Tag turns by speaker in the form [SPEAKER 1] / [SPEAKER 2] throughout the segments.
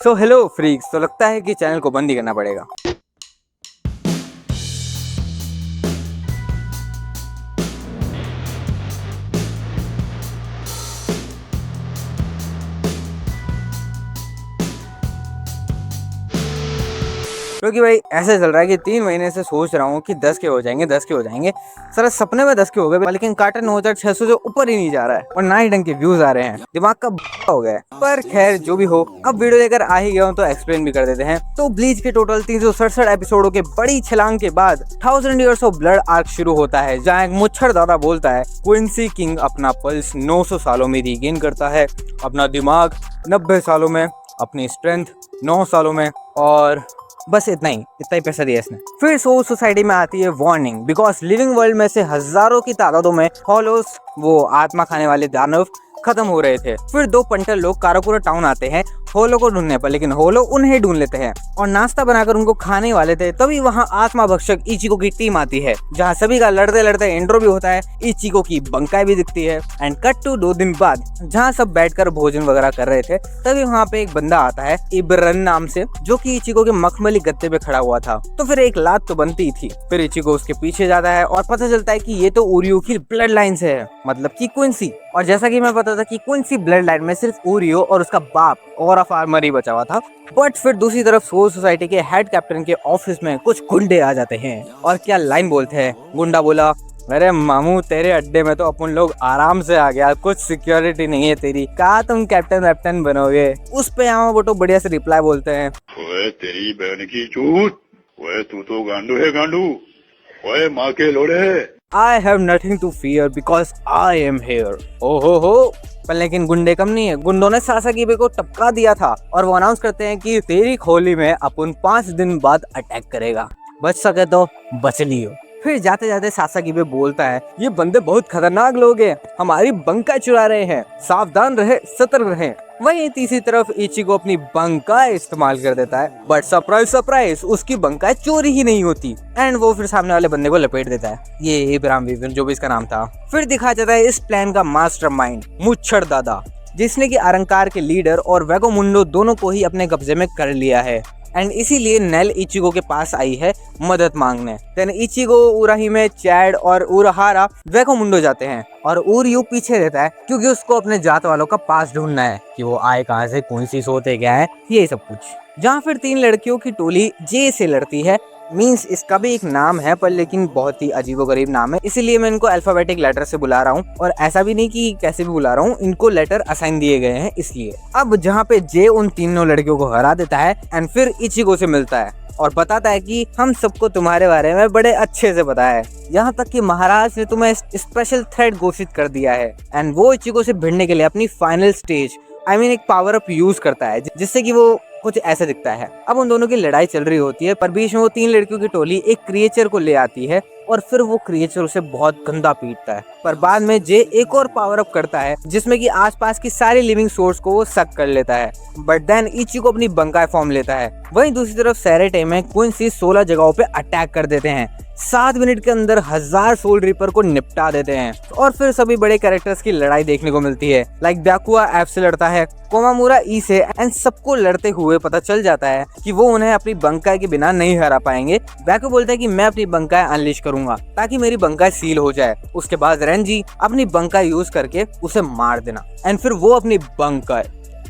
[SPEAKER 1] So hello freaks, तो लगता है कि चैनल को बंद ही करना पड़ेगा। क्योंकि भाई ऐसे चल रहा है कि 3 महीने से सोच रहा हूँ कि 10 के हो जाएंगे, 10 के हो जाएंगे। सारा सपने में 10 के हो गए, लेकिन कार्टन 9600 से ऊपर ही नहीं जा रहा है और ना ही ढंग के व्यूज आ रहे हैं। दिमाग का हो गया है। पर खैर जो भी हो, अब वीडियो लेकर आ ही गया हूँ तो एक्सप्लेन भी कर देते हैं। तो ब्लीच के टोटल 367 एपिसोडों के बड़ी छलांग के बाद 1000 Years ऑफ ब्लड आर्क शुरू होता है, जहाँ एक मुच्छर दादा बोलता है क्विंसी किंग अपना पल्स 900 सालों में रीगेन करता है, अपना दिमाग 90 सालों में, अपनी स्ट्रेंथ 9 सालों में, और बस इतना ही पैसा दिया इसने। फिर सोल सोसाइटी में आती है वार्निंग, बिकॉज लिविंग वर्ल्ड में से हजारों की तादादों में हॉलोस, वो आत्मा खाने वाले दानव, खत्म हो रहे थे। फिर 2 पंटर लोग काराकुरा टाउन आते हैं होलो को ढूंढने पर, लेकिन होलो उन्हें ढूंढ लेते हैं और नाश्ता बनाकर उनको खाने वाले थे। तभी वहाँ आत्मा भक्षक इचिको की टीम आती है, जहाँ सभी का लड़ते लड़ते इंट्रो भी होता है। इचिको की बंकाई भी दिखती है। एंड कट टू 2 दिन बाद, जहाँ सब बैठकर भोजन वगैरह कर रहे थे, तभी वहाँ पे एक बंदा आता है इब्रन नाम से, जो कि इचिको के मखमली गत्ते पे खड़ा हुआ था। तो फिर एक लात तो बनती थी। फिर इचिको उसके पीछे जाता है और पता चलता है कि ये तो ओरियो की ब्लड लाइन से है, मतलब कि क्विंसी। और जैसा कि मैं पता था कि क्विंसी ब्लड लाइन में सिर्फ ओरियो और उसका बाप और फार्मर ही बचा हुआ था। बट फिर दूसरी तरफ सोल सोसाइटी के हेड कैप्टन के ऑफिस में कुछ गुंडे आ जाते हैं और क्या लाइन बोलते हैं। गुंडा बोला, अरे मामू तेरे अड्डे में तो अपन लोग आराम से आ गया, कुछ सिक्योरिटी नहीं है तेरी, कहा तुम कैप्टन वैप्टन बनोगे। उस पे यामामोटो बढ़िया से रिप्लाई बोलते हैं, ओए तेरी बहन की चूत, ओए तू तो गांडू है गांडू, ओए माँ के लोड़े, I have nothing to fear because I am here। हो पर लेकिन गुंडे कम नहीं है। गुंडों ने सासाकीबे को टपका दिया था और वो अनाउंस करते हैं कि तेरी खोली में अपन 5 दिन बाद अटैक करेगा, बच सके तो बच लियो। फिर जाते जाते सासाकीबे बोलता है, ये बंदे बहुत खतरनाक लोग हैं, हमारी बंका चुरा रहे हैं, सावधान रहे, सतर्क रहे। वहीं तीसरी तरफ इचिको अपनी बंका इस्तेमाल कर देता है, बट सरप्राइज सरप्राइज, उसकी बंका चोरी ही नहीं होती। एंड वो फिर सामने वाले बंदे को लपेट देता है, ये इब्राहिम विविन जो भी इसका नाम था। फिर दिखाया जाता है इस प्लान का मास्टरमाइंड मुच्छर दादा, जिसने की अरंकार के लीडर और वेगोमुंडो दोनों को ही अपने कब्जे में कर लिया है। एंड इसीलिए नेल इचिको के पास आई है मदद मांगने। देन इचिको, उराहिमे, चैड और उराहारा वेगोमुंडो जाते हैं और उरियो पीछे रहता है, क्योंकि उसको अपने जात वालों का पास ढूंढना है कि वो आए कहाँ से, कौन सी सोते क्या है, ये सब कुछ। जहाँ फिर 3 लड़कियों की टोली जे से लड़ती है। मीन्स इसका भी एक नाम है, पर लेकिन बहुत ही अजीबोगरीब नाम है, इसीलिए मैं इनको अल्फाबेटिक लेटर से बुला रहा हूँ। और ऐसा भी नहीं कि कैसे भी बुला रहा हूँ, इनको लेटर असाइन दिए गए हैं इसलिए। अब जहाँ पे जे उन तीनों लड़कियों को हरा देता है एंड फिर इचिको से मिलता है और बताता है कि हम सबको तुम्हारे बारे में बड़े अच्छे से पता है, यहाँ तक कि महाराज ने तुम्हें स्पेशल थ्रेट घोषित कर दिया है। एंड वो इचिको से भिड़ने के लिए अपनी फाइनल स्टेज एक पावर अप यूज करता है, जिससे कि वो कुछ ऐसे दिखता है। अब उन दोनों की लड़ाई चल रही होती है, पर बीच में वो 3 लड़कियों की टोली एक क्रिएचर को ले आती है और फिर वो क्रिएचर उसे बहुत गंदा पीटता है। पर बाद में जे एक और पावर अप करता है, जिसमें कि आसपास की सारी लिविंग सोर्स को वो सक कर लेता है। बट देन इचिको अपनी बंकाई फॉर्म लेता है। वहीं दूसरी तरफ सैरेटे में क्विंसी 16 जगहों पे अटैक कर देते हैं। 7 मिनट के अंदर 1000 सोल रिपर को निपटा देते हैं और फिर सभी बड़े कैरेक्टर्स की लड़ाई देखने को मिलती है। लाइक ब्याकुआ एफ से लड़ता है, कोमामुरा ई से, एंड सबको लड़ते हुए पता चल जाता है कि वो उन्हें अपनी बंकाई के बिना नहीं हरा पाएंगे। ब्याकु बोलता है कि मैं अपनी बंकाई अनलीश करूंगा ताकि मेरी बंकाई सील हो जाए। उसके बाद रेंजी अपनी बंकाई यूज करके उसे मार देना एंड फिर वो अपनी बंकाई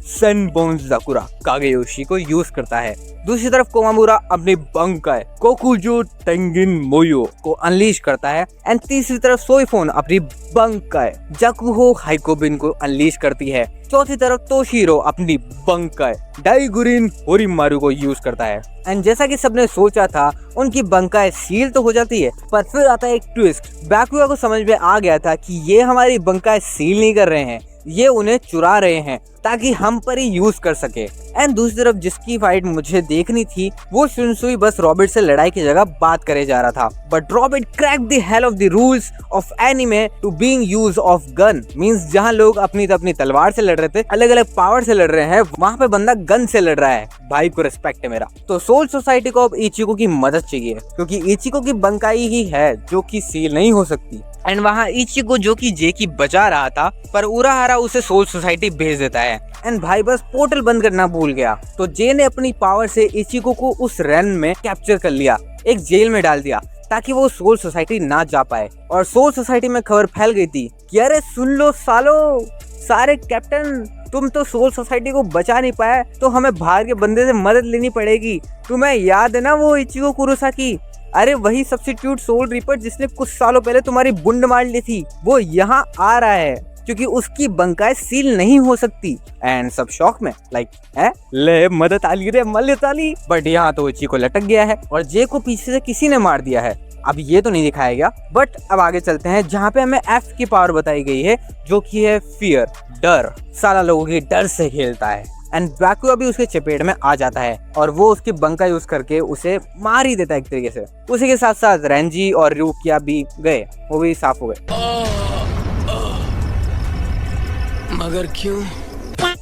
[SPEAKER 1] सनबोन जाकुरा कागेयोशी को यूज करता है। दूसरी तरफ कोमामुरा अपनी बंकाई कोकुजो टेंगिन मोयो को अनलीश करता है एंड तीसरी तरफ सोइफोन अपनी बंकाई जाकुहो हाइकोबिन को अनलीश करती है। चौथी तरफ तोशिरो अपनी बंकाई डाइगुरिन होरिमारू को यूज करता है। एंड जैसा कि सबने सोचा था, उनकी बंकाई सील तो हो जाती है, पर फिर आता है एक ट्विस्ट। बैकुआ को समझ में आ गया था कि ये हमारी बंकाई सील नहीं कर रहे हैं, ये उन्हें चुरा रहे हैं ताकि हम पर ही यूज कर सके। एंड दूसरी तरफ जिसकी फाइट मुझे देखनी थी, वो शुनसुई बस रॉबिट से लड़ाई की जगह बात करे जा रहा था। But rabbit crack the hell of the rules of anime to being use of gun. Means जहां लोग अपनी तलवार से लड़ रहे थे, अलग अलग पावर से लड़ रहे हैं, वहां पे बंदा गन से लड़ रहा है। भाई को रिस्पेक्ट है मेरा। तो सोल सोसाइटी को अब इचिको की मदद चाहिए, क्योंकि इचिको की बंकाई ही है जो कि सील नहीं हो सकती। एंड वहाँ इचिको जो कि जेकी बचा रहा था, पर उराहारा उसे सोल सोसाइटी भेज देता है। एंड भाई बस पोर्टल बंद करना भूल गया, तो जे ने अपनी पावर से इचिको को उस रन में कैप्चर कर लिया, एक जेल में डाल दिया ताकि वो सोल सोसाइटी ना जा पाए। और सोल सोसाइटी में खबर फैल गई थी कि अरे सुन लो सालो, सारे कैप्टन, तुम तो सोल सोसाइटी को बचा नहीं पाए, तो हमें बाहर के बंदे से मदद लेनी पड़ेगी। तुम्हें याद है ना वो इचिको कुरोसाकी, अरे वही सब्स्टिट्यूट सोल रीपर जिसने कुछ सालों पहले तुम्हारी बुंड मार ली थी, वो यहाँ आ रहा है क्योंकि उसकी बंकाएं सील नहीं हो सकती। एंड सब शौक में लाइक है ले मदद आली रे मल्ले ताली। बट यहाँ तो इचिको लटक गया है और जे को पीछे से किसी ने मार दिया है। अब ये तो नहीं दिखाया गया, बट अब आगे चलते हैं जहाँ पे हमें एफ की पावर बताई गई है जो कि है फियर, डर। साला लोगों के डर से खेलता है। एंड बैकुआ भी उसके चपेट में आ जाता है और वो उसकी बंका यूज करके उसे मार ही देता है एक तरीके से। उसी के साथ साथ रेंजी और रूकिया भी गए, वो भी साफ हो गए।
[SPEAKER 2] मगर क्यों?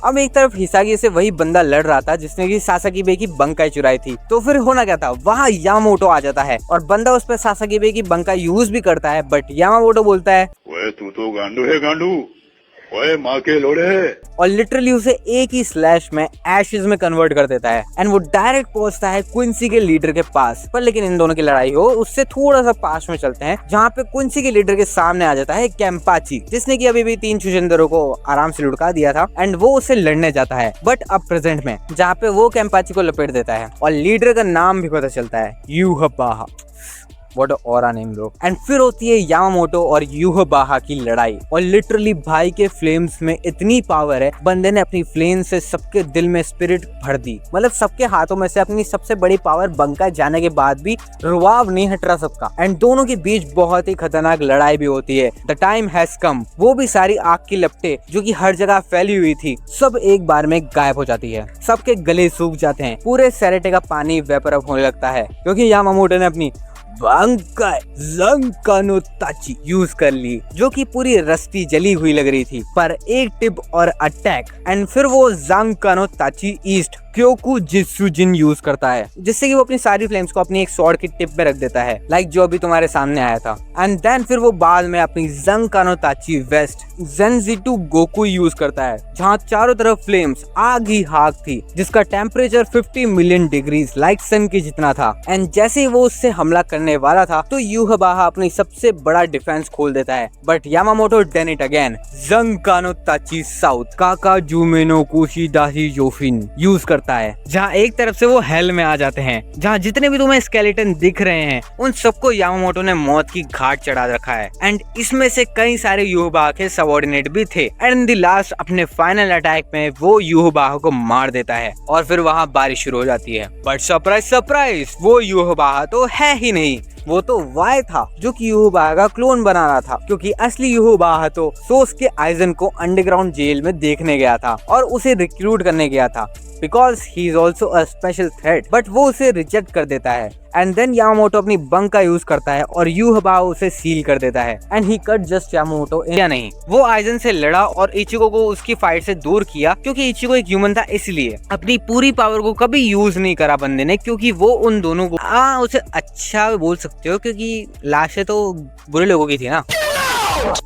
[SPEAKER 1] अब एक तरफ हिसागी से वही बंदा लड़ रहा था जिसने कि सासाकी बे की बंकाई चुराई थी, तो फिर होना क्या था, वहाँ यामामोटो आ जाता है और बंदा उस पर सासाकी बे की बंकाई यूज भी करता है। बट यामामोटो बोलता है
[SPEAKER 3] ओए तू तो गांडू है गांडू, ओए माँ के लोड़े,
[SPEAKER 1] और लिटरली उसे एक ही स्लैश में एशेज में कन्वर्ट कर देता है। एंड वो डायरेक्ट पहुंचता है क्विंसी के लीडर के पास। पर लेकिन इन दोनों की लड़ाई हो उससे थोड़ा सा पास में चलते हैं जहाँ पे क्विंसी के लीडर के सामने आ जाता है कैंपाची, जिसने कि अभी भी 3 चुचंदरों को आराम से लुढ़का दिया था। एंड वो उससे लड़ने जाता है बट अब प्रेजेंट में, जहाँ पे वो कैंपाची को लपेट देता है और लीडर का नाम भी पता चलता है, यूहबाहा। What a aura name bro। And फिर होती है यामामोटो और यूहबाहा की लड़ाई और लिटरली भाई के फ्लेम्स में इतनी पावर है, बंदे ने अपनी फ्लेम से सबके दिल में स्पिरिट भर दी। मतलब सबके हाथों में से अपनी सबसे बड़ी पावर बंका जाने के बाद भी रुआब नहीं हट रहा सबका। एंड दोनों के बीच बहुत ही खतरनाक लड़ाई भी होती है। द टाइम हैज कम, वो भी सारी आग की लपटें जो कि हर जगह फैली हुई थी सब एक बार में गायब हो जाती है। सबके गले सूख जाते हैं, पूरे सेरेटे का पानी वेपर अप होने लगता है क्योंकि यामामोटो ने अपनी बंकाई ज़ंकानो ताची यूज कर ली जो कि पूरी रस्ती जली हुई लग रही थी। पर एक टिप और अटैक एंड फिर वो ज़ंकानो ताची ईस्ट क्योकु जित्सुजिन यूज करता है, जिससे कि वो अपनी सारी फ्लेम्स को अपनी एक स्वॉर्ड की टिप पे रख देता है, लाइक जो अभी तुम्हारे सामने आया था। एंड देन फिर वो बाद में अपनी ज़ंकानो ताची वेस्ट ज़ेनजिटु गोकु यूज करता है, जहाँ चारों तरफ फ्लेम्स आग ही आग थी, जिसका टेम्परेचर 50 मिलियन डिग्रीज लाइक सन के जितना था। एंड जैसे ही वो उससे हमला करने वाला था तो यूहबाहा अपनी सबसे बड़ा डिफेंस खोल देता है। But Yamamoto done it again, ज़ंकानो ताची साउथ काका जुमेनो कुशिदाशी जोफिन यूज करता है, जहाँ एक तरफ से वो हेल में आ जाते हैं, जहाँ जितने भी तुम्हें स्केलेटन दिख रहे हैं उन सबको यामामोटो ने मौत की घाट चढ़ा रखा है। एंड इसमें से कई सारे यूहबाहा के सबऑर्डिनेट भी थे। एंड इन द लास्ट अपने फाइनल अटैक में वो यूहबाहा को मार देता है और फिर वहाँ बारिश शुरू हो जाती है। बट सरप्राइज सरप्राइज, वो यूहबाहा तो है ही नहीं, वो तो वाई था जो कि यूहबाहा का क्लोन बना रहा था, क्योंकि असली यूहबाहा तो सोस्के आइजन को अंडरग्राउंड जेल में देखने गया था और उसे रिक्रूट करने गया था because he is also a special threat. But वो उसे रिजेक्ट कर देता है। एंड देन यामामोटो अपनी बंक का यूज करता है और यूहबाहा उसे सील कर देता है। And he cut just Yamamoto, या नहीं, वो आइजन से लड़ा और इचिको को उसकी फाइट से दूर किया, क्योंकि इचिको एक ह्यूमन था इसलिए। अपनी पूरी पावर को कभी यूज नहीं करा बंदे ने, क्योंकि वो उन दोनों को उसे अच्छा बोल सकते हो क्योंकि लाशें तो बुरे लोगों की थी ना।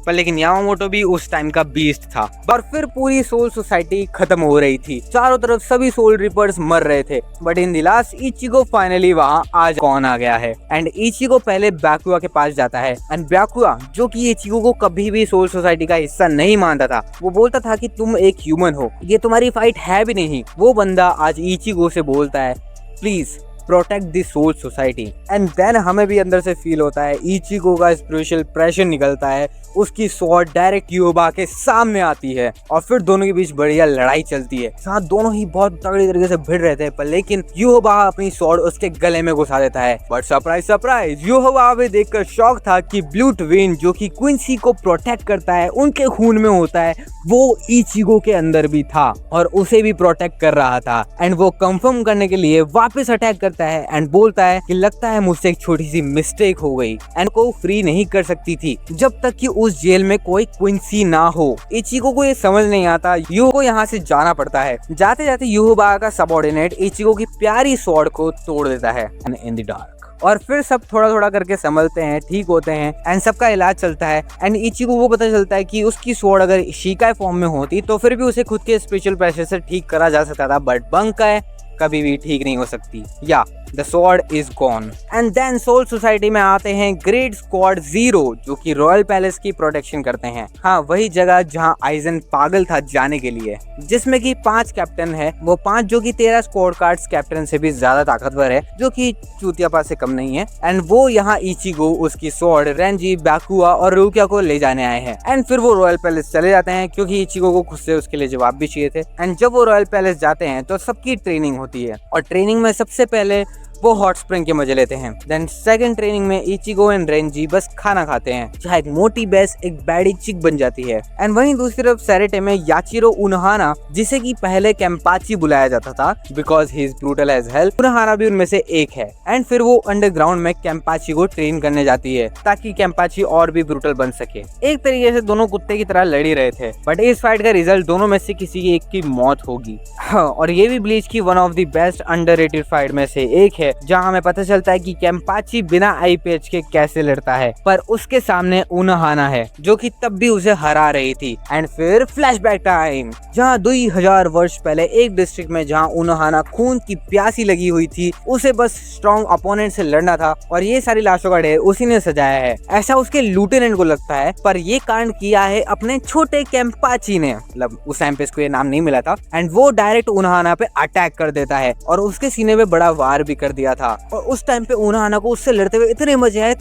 [SPEAKER 1] पर लेकिन यामामोटो भी उस टाइम का बीस्ट था। पर फिर पूरी सोल सोसाइटी खत्म हो रही थी, चारों तरफ सभी सोल रिपर्स मर रहे थे। But in the last Ichigo finally वहाँ आज कौन आ गया है। एंड इचिको पहले बैकुआ के पास जाता है। एंड बैकुआ जो कि इचिको को कभी भी सोल सोसाइटी का हिस्सा नहीं मानता था, वो बोलता था कि तुम एक ह्यूमन हो, ये तुम्हारी फाइट है भी नहीं। वो बंदा आज इचिको से बोलता है please protect the soul society. And then हमें भी अंदर से फील होता है इचिको का स्पिरिचुअल प्रेशर निकलता है, उसकी स्वॉर्ड डायरेक्ट यूहबाहा के सामने आती है और फिर दोनों के बीच बढ़िया लड़ाई चलती है, जहाँ दोनों ही बहुत तगड़ी तरीके से भिड़ रहे थे। पर लेकिन यूहबाहा अपनी स्वॉर्ड उसके गले में घुसा देता है। बट सरप्राइज सरप्राइज, यूहबाहा भी देखकर शॉक था कि ब्लू ट्विन जो कि क्विंसी को प्रोटेक्ट करता है, उनके खून में होता है, वो इचिको के अंदर भी था और उसे भी प्रोटेक्ट कर रहा था। एंड वो कंफर्म करने के लिए वापस अटैक करता है एंड बोलता है कि लगता है मुझसे एक छोटी सी मिस्टेक हो गई एंड को फ्री नहीं कर सकती थी जब तक कि उस जेल में कोई क्विंसी ना हो। इचिको को ये समझ नहीं आता, यूहो को यहाँ से जाना पड़ता है। जाते जाते यूहबाहा का सबऑर्डिनेट इचिको की प्यारी स्वॉर्ड को तोड़ देता है इन द डार्क। और फिर सब थोड़ा थोड़ा करके संभलते हैं, ठीक होते हैं एंड सबका इलाज चलता है। एंड इचिगो को पता चलता है कि उसकी स्वॉर्ड अगर शिकाई फॉर्म में होती तो फिर भी उसे खुद के स्पिरिचुअल प्रेशर से ठीक करा जा सकता था, बट बंकाई कभी भी ठीक नहीं हो सकती। या the sword is gone. And then soul society में आते हैं ग्रेट स्क्वाड 0 जो कि रॉयल पैलेस की प्रोटेक्शन करते हैं। हाँ, वही जगह जहाँ आइजन पागल था जाने के लिए, जिसमें कि 5 कैप्टन है, वो 5 जो कि 13 स्क्वाड कार्ड्स कैप्टन से भी ज्यादा ताकतवर है, जो कि चूतियापा से कम नहीं है। एंड वो यहाँ इचिगो, उसकी स्वॉर्ड, रेंजी, बाकुआ और रूकिया को ले जाने आए हैं। एंड फिर वो रॉयल पैलेस चले जाते हैं क्योंकि इचिगो को खुद से उसके लिए जवाब भी चाहिए थे। एंड जब वो रॉयल पैलेस जाते हैं तो सबकी ट्रेनिंग होती है और ट्रेनिंग में सबसे पहले वो हॉट स्प्रिंग के मजे लेते हैं। देन सेकंड ट्रेनिंग में इचिगो एंड रेंजी बस खाना खाते हैं जहाँ एक मोटी बेस एक बैडी चिक बन जाती है। एंड वहीं दूसरी तरफ सेरेटे में याचिरो उनहाना, जिसे कि पहले कैंपाची बुलाया जाता था because he is brutal as hell, Unohana भी उनमें से एक है। एंड फिर वो अंडरग्राउंड में कैंपाची को ट्रेन करने जाती है ताकि कैंपाची और भी ब्रूटल बन सके। एक तरीके से दोनों कुत्ते की तरह लड़ ही रहे थे, बट इस फाइट का रिजल्ट दोनों में से किसी एक की मौत होगी। और ये भी ब्लीच की one of the best underrated fight में से एक है, जहां हमें पता चलता है कि कैंपाची बिना आई पेच के कैसे लड़ता है, पर उसके सामने उनहाना है जो कि तब भी उसे हरा रही थी। एंड फिर फ्लैशबैक टाइम, जहां 2000 वर्ष पहले एक डिस्ट्रिक्ट में जहां उनहाना खून की प्यासी लगी हुई थी, उसे बस स्ट्रॉन्ग अपोनेंट से लड़ना था और ये सारी लाशों का ढेर उसी ने सजाया है, ऐसा उसके लूटेनेंट को लगता है। पर ये कांड किया है अपने छोटे कैंपाची ने, मतलब उस टाइम पे इसको ये नाम नहीं मिला था। एंड वो डायरेक्ट उनहाना पे अटैक कर देता है और उसके सीने पे बड़ा वार भी कर दिया था। और उस टाइम पे उनहाना को उससे लड़ते हुए इतने मजे आए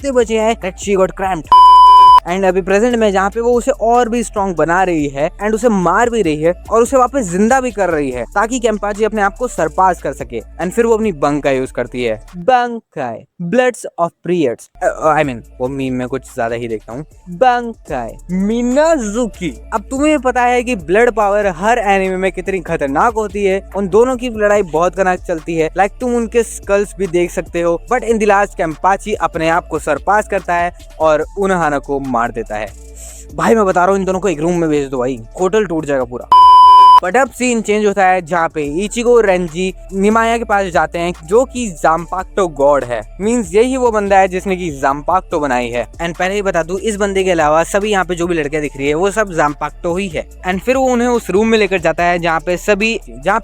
[SPEAKER 1] that she got cramped. And अभी प्रेजेंट में जहाँ पे वो उसे और भी स्ट्रॉन्ग बना रही है एंड उसे मार भी रही है और उसे वापस जिंदा भी कर रही है ताकि कैंपाची अपने आप को सरपास कर सके। एंड फिर वो अपनी बंकाई यूज करती है, बंकाई bloods of periods, I mean वो मीम में कुछ ज्यादा ही देखता हूँ, बंकाई मिनाजुकी। अब तुम्हें पता है कि ब्लड पावर हर एनिमे में कितनी खतरनाक होती है, उन दोनों की लड़ाई बहुत खतरनाक चलती है, लाइक तुम उनके स्कल्स भी देख सकते हो। बट इन द लास्ट कैंपाची अपने आप को सरपास करता है और उनहाना को मार देता है। भाई मैं बता रहा हूँ इन दोनों को एक रूम में भेज दो भाई, होटल टूट जाएगा पूरा। बट अब सीन चेंज होता है जहाँ पे इचिगो रेंजी निमाया के पास जाते हैं जो कि जाम्पाक्टो गॉड है। मींस यही वो बंदा है जिसने की जाम्पाक्टो बनाई है। एंड पहले ही बता दूं, इस बंदे के अलावा सभी यहाँ पे जो भी लड़कियां दिख रही है वो सब जाम्पाक्टो ही है। एंड फिर वो उन्हें उस रूम में लेकर जाता है जहाँ पे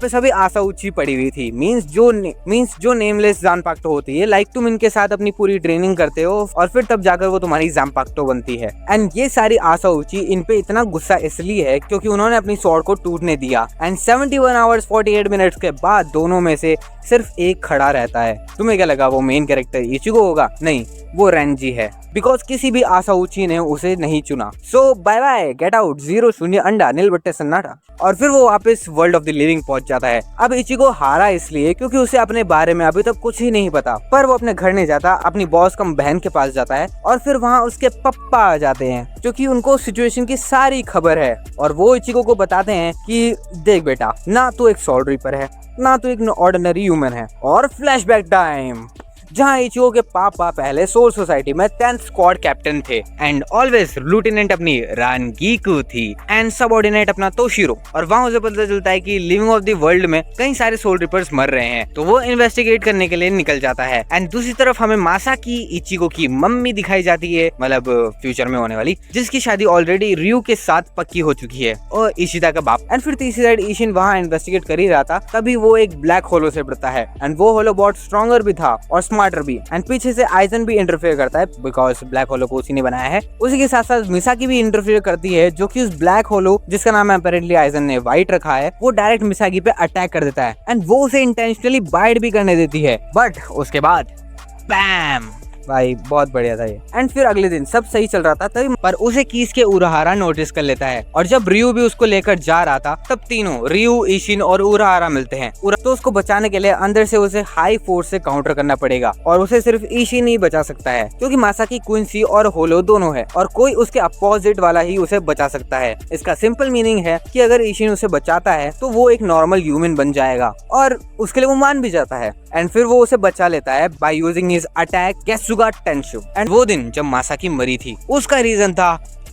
[SPEAKER 1] सभी आसाउची पड़ी हुई थी। मींस जो नेमलेस जाम्पाक्टो होती है, लाइक तुम इनके साथ अपनी पूरी ट्रेनिंग करते हो और फिर तब जाकर वो तुम्हारी जाम्पाक्टो बनती है। एंड ये सारी आसाउची इन पे इतना गुस्सा इसलिए है क्योंकि उन्होंने अपनी स्वॉर्ड को टूटने दिया। एंड 71 आवर्स 48 मिनट्स के बाद दोनों में से सिर्फ एक खड़ा रहता है। तुम्हें क्या लगा वो मेन कैरेक्टर इचिगो होगा? नहीं, वो रेंजी है, बिकॉज किसी भी आसाउची ने उसे नहीं चुना। सो बाय बाय, गेट आउट, 0 शून्य अंडा, नील बट्टे सन्नाटा। और फिर वो वापस वर्ल्ड ऑफ द लिविंग पहुंच जाता है। अब इचिगो हारा इसलिए क्योंकि उसे अपने बारे में अभी तक कुछ ही नहीं पता। पर वो अपने घर नहीं जाता, अपनी बॉस कम बहन के पास जाता है और फिर वहाँ उसके पप्पा आ जाते हैं क्योंकि उनको सिचुएशन की सारी खबर है। और वो इचिगो को बताते हैं कि देख बेटा, ना तू एक सोल रीपर है, ना तो एक ऑर्डिनरी ह्यूमन है। और फ्लैशबैक टाइम, जहाँ इचिगो के पापा पहले सोल सोसाइटी में 10th स्क्वाड कैप्टन थे एंड ऑलवेज लूटेनेंट अपनी रानगीकू थी एंड सबऑर्डिनेट अपना तोशिरो। और वहाँ उसे पता चलता है कि लिविंग ऑफ द वर्ल्ड में कई सारे सोल रिपर्स मर रहे हैं, तो वो इन्वेस्टिगेट करने के लिए निकल जाता है। एंड दूसरी तरफ हमें मासा की इचिगो की मम्मी दिखाई जाती है, मतलब फ्यूचर में होने वाली, जिसकी शादी ऑलरेडी रियू के साथ पक्की हो चुकी है, और इशिता का बाप। एंड फिर तीसरी साइड ईशिन वहाँ इन्वेस्टिगेट कर ही रहा था, तभी वो एक ब्लैक होलो से पड़ता है एंड वो होलो बहुत स्ट्रॉन्गर भी था और स्मार्टर भी। एंड पीछे से आइजन भी इंटरफेयर करता है बिकॉज ब्लैक होलो को उसी ने बनाया है। उसी के साथ साथ मिसाकी भी इंटरफेयर करती है, जो कि उस ब्लैक होलो जिसका नाम अपेरेंटली आइजन ने वाइट रखा है, वो डायरेक्ट मिसाकी पे अटैक कर देता है एंड वो उसे इंटेंशनली बाइट भी करने देती है। बट उसके बाद बैम, भाई बहुत बढ़िया था ये। एंड फिर अगले दिन सब सही चल रहा था तभी, पर उसे कीस के उराहारा नोटिस कर लेता है और जब रियू भी उसको लेकर जा रहा था तब तीनों रियू, ईशिन और उराहारा मिलते हैं। तो उसको बचाने के लिए अंदर से उसे हाई फोर्स से काउंटर करना पड़ेगा और उसे सिर्फ ईशिन ही बचा सकता है क्योंकि मासाकी क्विंसी और होलो दोनों है और कोई उसके अपोजिट वाला ही उसे बचा सकता है। इसका सिंपल मीनिंग है कि अगर ईशिन उसे बचाता है तो वो एक नॉर्मल ह्यूमन बन जाएगा और उसके लिए वो मान भी जाता है। एंड फिर वो उसे बचा लेता है by using his attack Getsuga Tensho. And वो दिन जब मासाकी मरी थी उसका रीजन था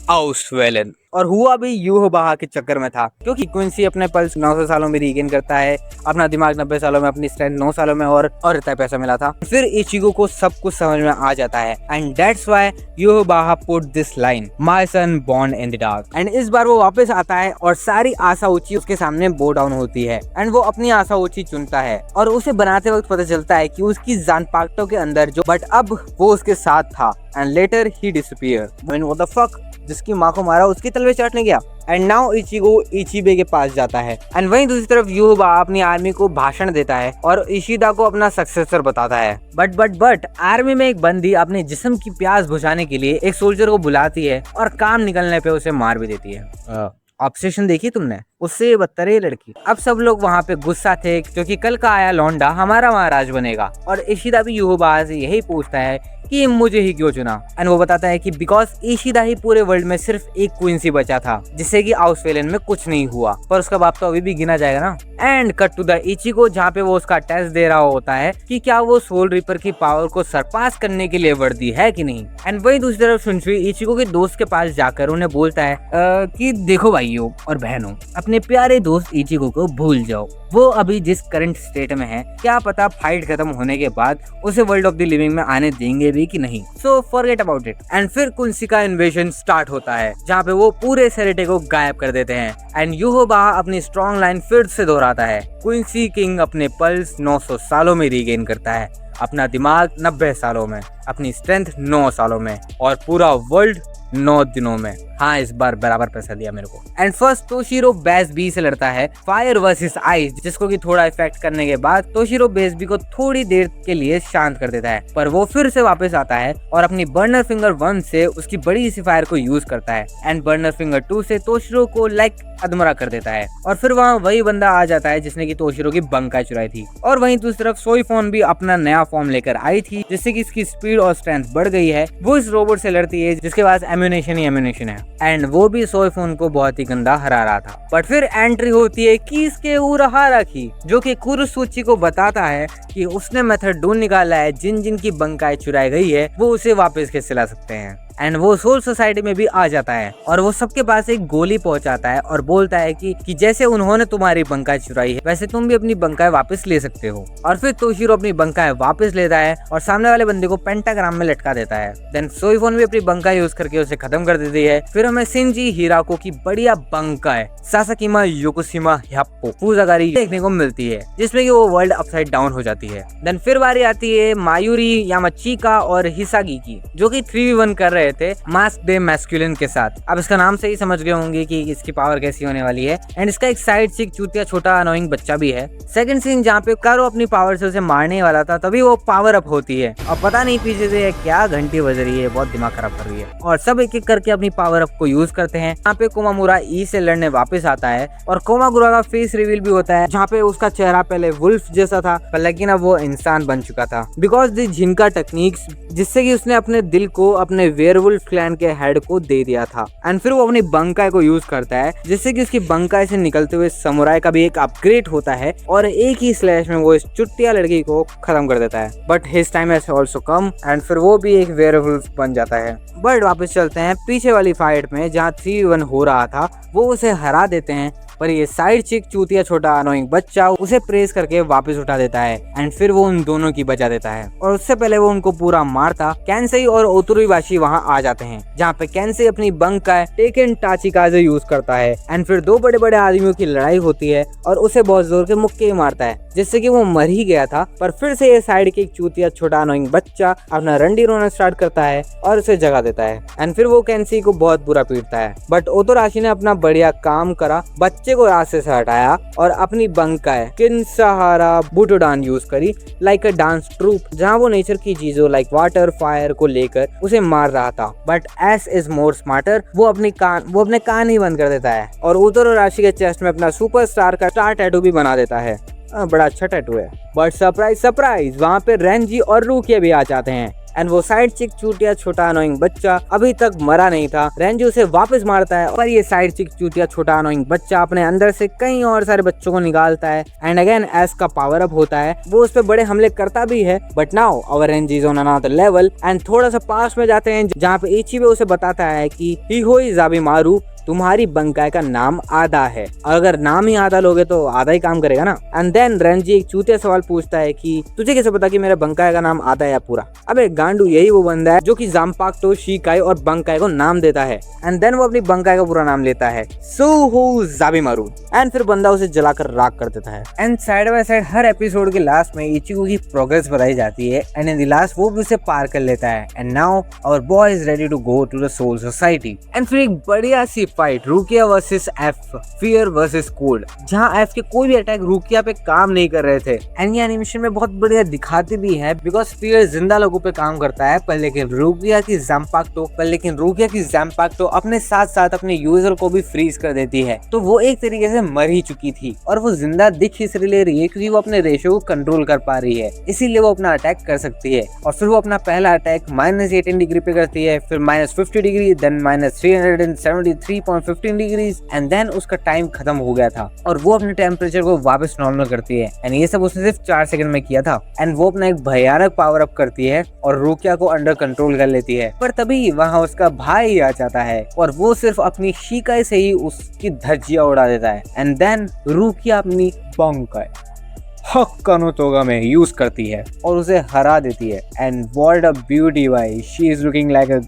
[SPEAKER 1] आउसवेलन। और हुआ भी यूहबाहा के चक्कर में था, क्योंकि क्विंसी अपने पल्स 900 सालों में रीगेन करता है, अपना दिमाग 90 सालों में, अपनी स्ट्रेंथ 9 सालों में, और इतना पैसा मिला था। फिर इचिगो को सब कुछ समझ में आ जाता है and that's why Yhwach put this line, my son born in the dark. And इस बार वो वापस आता है और सारी आशा ऊंची उसके सामने बो डाउन होती है एंड वो अपनी आशा ऊंची चुनता है और उसे बनाते वक्त पता चलता है कि उसकी जानपाक्टो के अंदर जो, बट अब वो उसके साथ था and later he disappear. I mean, what the fuck? जिसकी माँ को मारा उसकी तलवे चाटने गया। एंड नाउ इचिगो इचिबे के पास जाता है एंड वहीं दूसरी तरफ यूहबा अपनी आर्मी को भाषण देता है और इशिदा को अपना सक्सेसर बताता है। बट आर्मी में एक बंदी अपने जिस्म की प्यास बुझाने के लिए एक सोल्जर को बुलाती है और काम निकलने पे उसे मार भी देती है। ऑब्सेशन देखी तुमने? उससे बदतर है लड़की। अब सब लोग वहाँ पे गुस्सा थे क्योंकि कल का आया लौंडा हमारा महाराज बनेगा और इशिदा भी यूहबा से यही पूछता है कि मुझे ही क्यों चुना। एंड वो बताता है कि बिकॉज इशिदा ही पूरे वर्ल्ड में सिर्फ एक क्वींसी बचा था जिससे कि आउसवेलन में कुछ नहीं हुआ, पर उसका बाप तो अभी भी गिना जाएगा ना। And cut to the Ichigo जहाँ पे वो उसका टेस्ट दे रहा होता है कि क्या वो सोल रिपर की पावर को सरपास करने के लिए वर्दी है कि नहीं। एंड वही दूसरी तरफ सुनशुई इचिगो के दोस्त के पास जाकर उन्हें बोलता है कि देखो भाइयों और बहनों, अपने प्यारे दोस्त इचिगो को भूल जाओ, वो अभी जिस करंट स्टेट में है क्या पता फाइट खत्म होने के बाद उसे वर्ल्ड ऑफ द लिविंग में आने देंगे भी कि नहीं, so forget about it. And फिर क्विंसी का इन्वेजन स्टार्ट होता है जहाँ पे वो पूरे सेरेटे को गायब कर देते हैं एंड यूहबा अपनी स्ट्रॉन्ग लाइन फिर से दोहराता है। क्विंसी किंग अपने पल्स 900 सालों में रीगेन करता है, अपना दिमाग 90 सालों में, अपनी स्ट्रेंथ 9 सालों में और पूरा वर्ल्ड 9 दिनों में। हाँ, इस बार बराबर पैसा दिया मेरे को। एंड फर्स्ट तोशिरो बेसबी से लड़ता है फायर वर्सेस आइस, जिसको कि थोड़ा इफेक्ट करने के बाद तोशिरो बेसबी को थोड़ी देर के लिए शांत कर देता है, पर वो फिर से वापस आता है और अपनी बर्नर फिंगर 1 से उसकी बड़ी सी फायर को यूज करता है एंड बर्नर फिंगर 2 से तोशिरो को अधमरा कर देता है। और फिर वहाँ वही बंदा आ जाता है जिसने की तोशिरो की बंकाई चुराई थी। और वहीं दूसरी तरफ सोईफोन भी अपना नया फॉर्म लेकर आई थी जिससे कि इसकी स्पीड और स्ट्रेंथ बढ़ गई है। वो इस रोबोट से लड़ती है जिसके पास एम्यूनेशन ही एम्यूनेशन है एंड वो भी सोईफोन को बहुत ही गंदा हरा रहा था। बट फिर एंट्री होती है किसके उरहारा की, जो कि कुरुसुची को बताता है कि उसने मेथड ढूंढ निकाला है जिन जिन की बंकाई चुराई गई है वो उसे वापस कैसे ला सकते हैं। एंड वो सोल सोसाइटी में भी आ जाता है और वो सबके पास एक गोली पहुंचाता है और बोलता है कि जैसे उन्होंने तुम्हारी बंकाई चुराई है वैसे तुम भी अपनी बंकाई वापस ले सकते हो। और फिर तोशिरो अपनी बंकाई वापस लेता है और सामने वाले बंदे को पेंटाग्राम में लटका देता है। देन सोईफोन भी अपनी बंकाई यूज करके उसे खत्म कर देती है। फिर हमें शिंजी हिराको की बढ़िया बंकाई सासाकीमा योकोशिमा ह्याप्पो फुजागारी देखने को मिलती है जिसमें कि वो वर्ल्ड अपसाइड डाउन हो जाती है। देन फिर बारी आती है मायूरी यामाचिका और हिसागी की, जो कि 3v1 कर रहे थे मास्क डे मैस्कुलिन के साथ। अब इसका नाम से ही समझ गए होंगे कि इसकी पावर कैसी होने वाली है। एंड इसका एक साइड चिक चूतिया छोटा अनोइंग बच्चा भी है। सेकंड सीन जहाँ पे कारो अपनी पावर से उसे मारने वाला था तभी वो पावर अप होती है और पता नहीं पीछे से क्या घंटी बज रही है, बहुत दिमाग खराब कर रही है और सब एक एक करके अपनी पावर अप को यूज करते हैं। यहाँ पे कोमामुरा ई से लड़ने वापस आता है और कोमामुरा का फेस रिवील भी होता है जहाँ पे उसका चेहरा पहले वुल्फ जैसा था पर लेकिन अब वो इंसान बन चुका था बिकॉज दी झिनका टेक्निक्स, जिससे कि उसने अपने दिल को अपने वेयरवुल्फ क्लैन के हेड को दे दिया था। एंड फिर वो अपनी बंकाई को यूज करता है जिससे कि उसकी बंकाई से निकलते हुए समुराई का भी एक अपग्रेड होता है और एक ही स्लैश में वो इस चुट्टिया लड़की को खत्म कर देता है। But his time has also come and फिर वो भी एक वेयरवुल्फ बन जाता है। बट वापस चलते हैं पीछे वाली फाइट में जहाँ 3v1 हो रहा था, वो उसे हरा देते हैं पर ये साइड चिक चूतिया छोटा अनोइंग बच्चा उसे प्रेस करके वापस उठा देता है एंड फिर वो उन दोनों की बचा देता है। और उससे पहले वो उनको पूरा मारता कैंसेई और ओतुरुइबाशी वहाँ आ जाते हैं जहाँ पे कैंसेई अपनी बंकाई टेकन टाचिकाजे यूज करता है एंड फिर दो बड़े बड़े आदमियों की लड़ाई होती है और उसे बहुत जोर के मुक्के मारता है जिससे कि वो मर ही गया था। पर फिर से ये साइड के एक चूतिया छोटा अनोइंग बच्चा अपना रंडी रोना स्टार्ट करता है और उसे जगा देता है एंड फिर वो कैंसेई को बहुत बुरा पीटता है। बट ओतोराशी ने अपना बढ़िया काम करा, बच्चे को रास्ते से हटाया और अपनी बंकाई किनसाहारा बुटोडान यूज करी लाइक अ डांस ट्रूप, जहाँ वो नेचर की चीजों लाइक वाटर फायर को लेकर उसे मार रहा था। But S is more smarter, वो अपने कान ही बंद कर देता है और ओतोराशी के चेस्ट में अपना सुपरस्टार का स्टार टैटू भी बना देता है। बड़ा अच्छा टैटू है। बट सरप्राइज सरप्राइज, वहाँ पे रेंजी और रूकिया भी आ जाते हैं एंड वो साइड चिक चूतिया छोटा अनोइंग बच्चा अभी तक मरा नहीं था। रेंजी उसे वापस मारता है, पर ये साइड चिक चूतिया छोटा अनोइंग बच्चा अपने अंदर से कई और सारे बच्चों को निकालता है एंड अगेन एस का पावर अप होता है, वो उस पर बड़े हमले करता भी है। But now our Renji is on another level and थोड़ा सा पास में जाते हैं जहाँ पे इचिबे उसे बताता है कि हीहोई ज़ाबिमारू तुम्हारी बंकाई का नाम आधा है, और अगर नाम ही आधा लोगे तो आधा ही काम करेगा ना। एंड देन रेंजी एक चूतिया सवाल पूछता है कि तुझे कैसे पता कि मेरे बंकाई का नाम आधा है या पूरा। अबे गांडू, यही वो बंदा है जो कि जाम्पाक्टो, शिकाई और बंकाई को नाम देता है एंड देन वो अपनी बंकाई का पूरा नाम लेता है, सूहो ज़ाबिमारू, एंड फिर बंदा उसे जलाकर राख कर देता है। And side by side her episode के लास्ट में इचिको की प्रोग्रेस बताई जाती है एंड इन द लास्ट वो भी उसे पार कर लेता है and now our boy is ready to go to the soul society. And फिर एक बढ़िया सी fight Rukia versus F, fear versus cold, जहां एफ के कोई भी अटैक रुकिया पे काम नहीं कर रहे थे एंड ये एनिमेशन में बहुत बढ़िया दिखाते भी है बिकॉज फियर जिंदा लोगों पे काम करता है, पर लेकिन रुकिया की ज़ाम्पाक्टो अपने साथ साथ अपने यूजर को भी फ्रीज कर देती है। तो वो एक तरीके से मर ही चुकी थी और वो जिंदा दिख इसलिए ले रही है क्योंकि वो अपने रेशो को कंट्रोल कर पा रही है, इसीलिए वो अपना अटैक कर सकती है। और फिर वो अपना पहला अटैक -18 डिग्री पे करती है, फिर -50 degree, then -373.15 degrees and then उसका टाइम खत्म हो गया था और वो अपने टेम्परेचर को वापस नॉर्मल करती है एंड ये सब उसने सिर्फ 4 सेकंड में किया था। एंड वो अपना एक भयानक पावर अप करती है और रुकिया को अंडर कंट्रोल कर लेती है, पर तभी वहाँ उसका भाई आ जाता है और वो सिर्फ अपनी शिकाई से ही उसकी धज्जियां उड़ा देता है एंड देन रुकिया अपनी बंकाई हक्कानो तोगा में यूज करती है और उसे हरा देती है एंड व्हाट अ ब्यूटी भाई, she is looking like a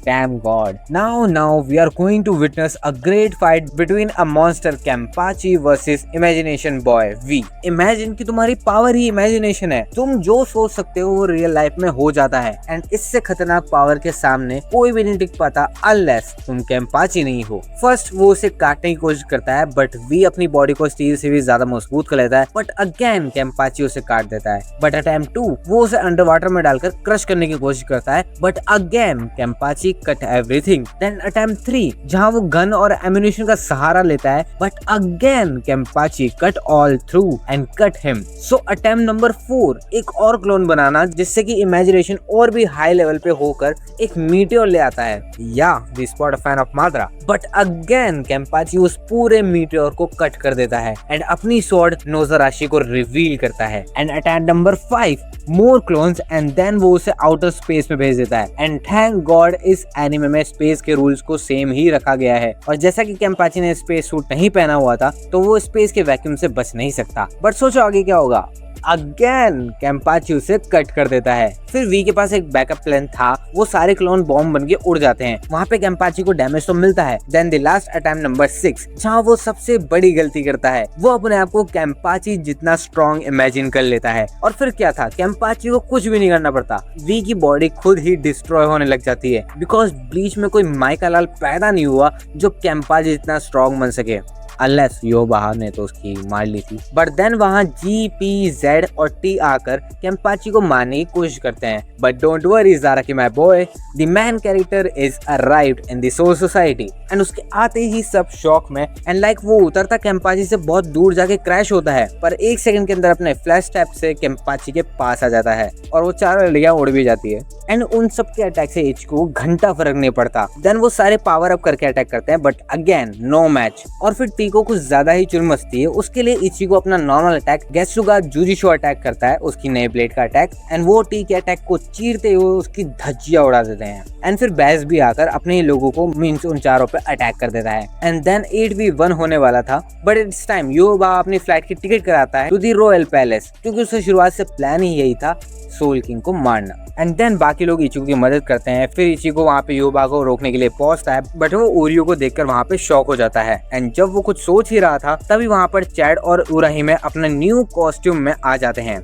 [SPEAKER 1] damn god. Now we are going to witness a great fight between a monster Kenpachi versus imagination boy V. Imagine कि तुम्हारी पावर ही इमेजिनेशन है, तुम जो सोच सकते हो वो रियल लाइफ में हो जाता है एंड इससे खतरनाक पावर के सामने कोई भी नहीं टिक पाता अनलेस तुम केम्पाची नहीं हो। फर्स्ट वो उसे काटने की कोशिश करता है बट वी अपनी बॉडी को स्टील से भी ज्यादा मजबूत कर लेता है, बट अगेन केम्पाची उसे काट देता है। बट अटेम्प्ट 2 वो उसे अंडर वाटर में डालकर क्रश करने की कोशिश करता है, but again Kenpachi cut everything. Then attempt 3 जहां वो गन और एम्यूनिशन का सहारा लेता है, but again Kenpachi cut all through and cut him. So attempt number 4 एक और क्लोन बनाना जिससे कि इमेजिनेशन और भी हाई लेवल पे होकर एक मीटियोर ले आता है, yeah we spot a fan of Madra, but again Kenpachi उस पूरे मीटियोर को कट कर देता है एंड अपनी स्वॉर्ड नोज़ाराशी को रिवील करता है। And attempt number 5 more clones and then वो उसे आउटर स्पेस में भेज देता है एंड थैंक गॉड इस एनिमे में स्पेस के रूल्स को सेम ही रखा गया है और जैसा कि केम्पाची ने स्पेस सूट नहीं पहना हुआ था तो वो स्पेस के वैक्यूम से बच नहीं सकता। बट सोचो आगे क्या होगा, अगेन केम्पाची उसे कट कर देता है। फिर वी के पास एक बैकअप प्लान था, वो सारे क्लोन बॉम्ब बनके उड़ जाते हैं, वहाँ पे केम्पाची को डैमेज तो मिलता है। Then the last attempt number 6 जहाँ वो सबसे बड़ी गलती करता है, वो अपने आप को केम्पाची जितना स्ट्रॉन्ग इमेजिन कर लेता है और फिर क्या था, केम्पाची को कुछ भी नहीं करना पड़ता, वी की बॉडी खुद ही डिस्ट्रॉय होने लग जाती है बिकॉज ब्लीच में कोई माइका लाल पैदा नहीं हुआ जो केम्पाची जितना स्ट्रॉन्ग बन सके, अनलेस योबाहा ने तो उसकी मार ली थी। बट देन वहाँ जी, पी, जेड और टी आकर केम्पाची को मारने की कोशिश करते हैं, but don't worry Zaraki my boy, the main character is arrived in the soul society. And उसके आते ही सब शॉक में एंड लाइक वो उतरता केम्पाची से बहुत दूर जाके क्रैश होता है, पर 1 सेकंड के अंदर अपने फ्लैश टैप से केम्पाची के पास आ जाता है और वो चारों लड़कियां उड़ भी जाती है। एंड उन सब के अटैक से इचिको को घंटा फर्क नहीं पड़ता। देन वो सारे पावर अप करके अटैक करते हैं, बट अगेन नो मैच। और फिर टी को कुछ ज्यादा ही चुल मचती है, उसके लिए इचिको अपना नॉर्मल अटैक गेत्सुगा जुजिशो अटैक करता है, उसकी नई ब्लेड का अटैक, एंड वो टी के अटैक को चीरते हुए उसकी धज्जियां उड़ा देते हैं। एंड फिर बैस भी आकर अपने लोगों को मीन्स उन चारों पे अटैक कर देता है। एंड देन 8v1 होने वाला था, बट इट्स टाइम योबा अपनी फ्लाइट की टिकट कराता है टू दी रॉयल पैलेस, क्योंकि उसका शुरुआत से प्लान ही यही था सोल किंग को मारना। एंड देन बाकी लोग इचिको की मदद करते हैं। फिर इचिको वहाँ पे योबा को रोकने के लिए पहुंचता है, बट वो ओरियो को देखकर वहाँ पे शॉक हो जाता है। एंड जब वो कुछ सोच ही रहा था तभी वहाँ पर चैड और उराहिमे अपने न्यू कॉस्ट्यूम में आ जाते हैं।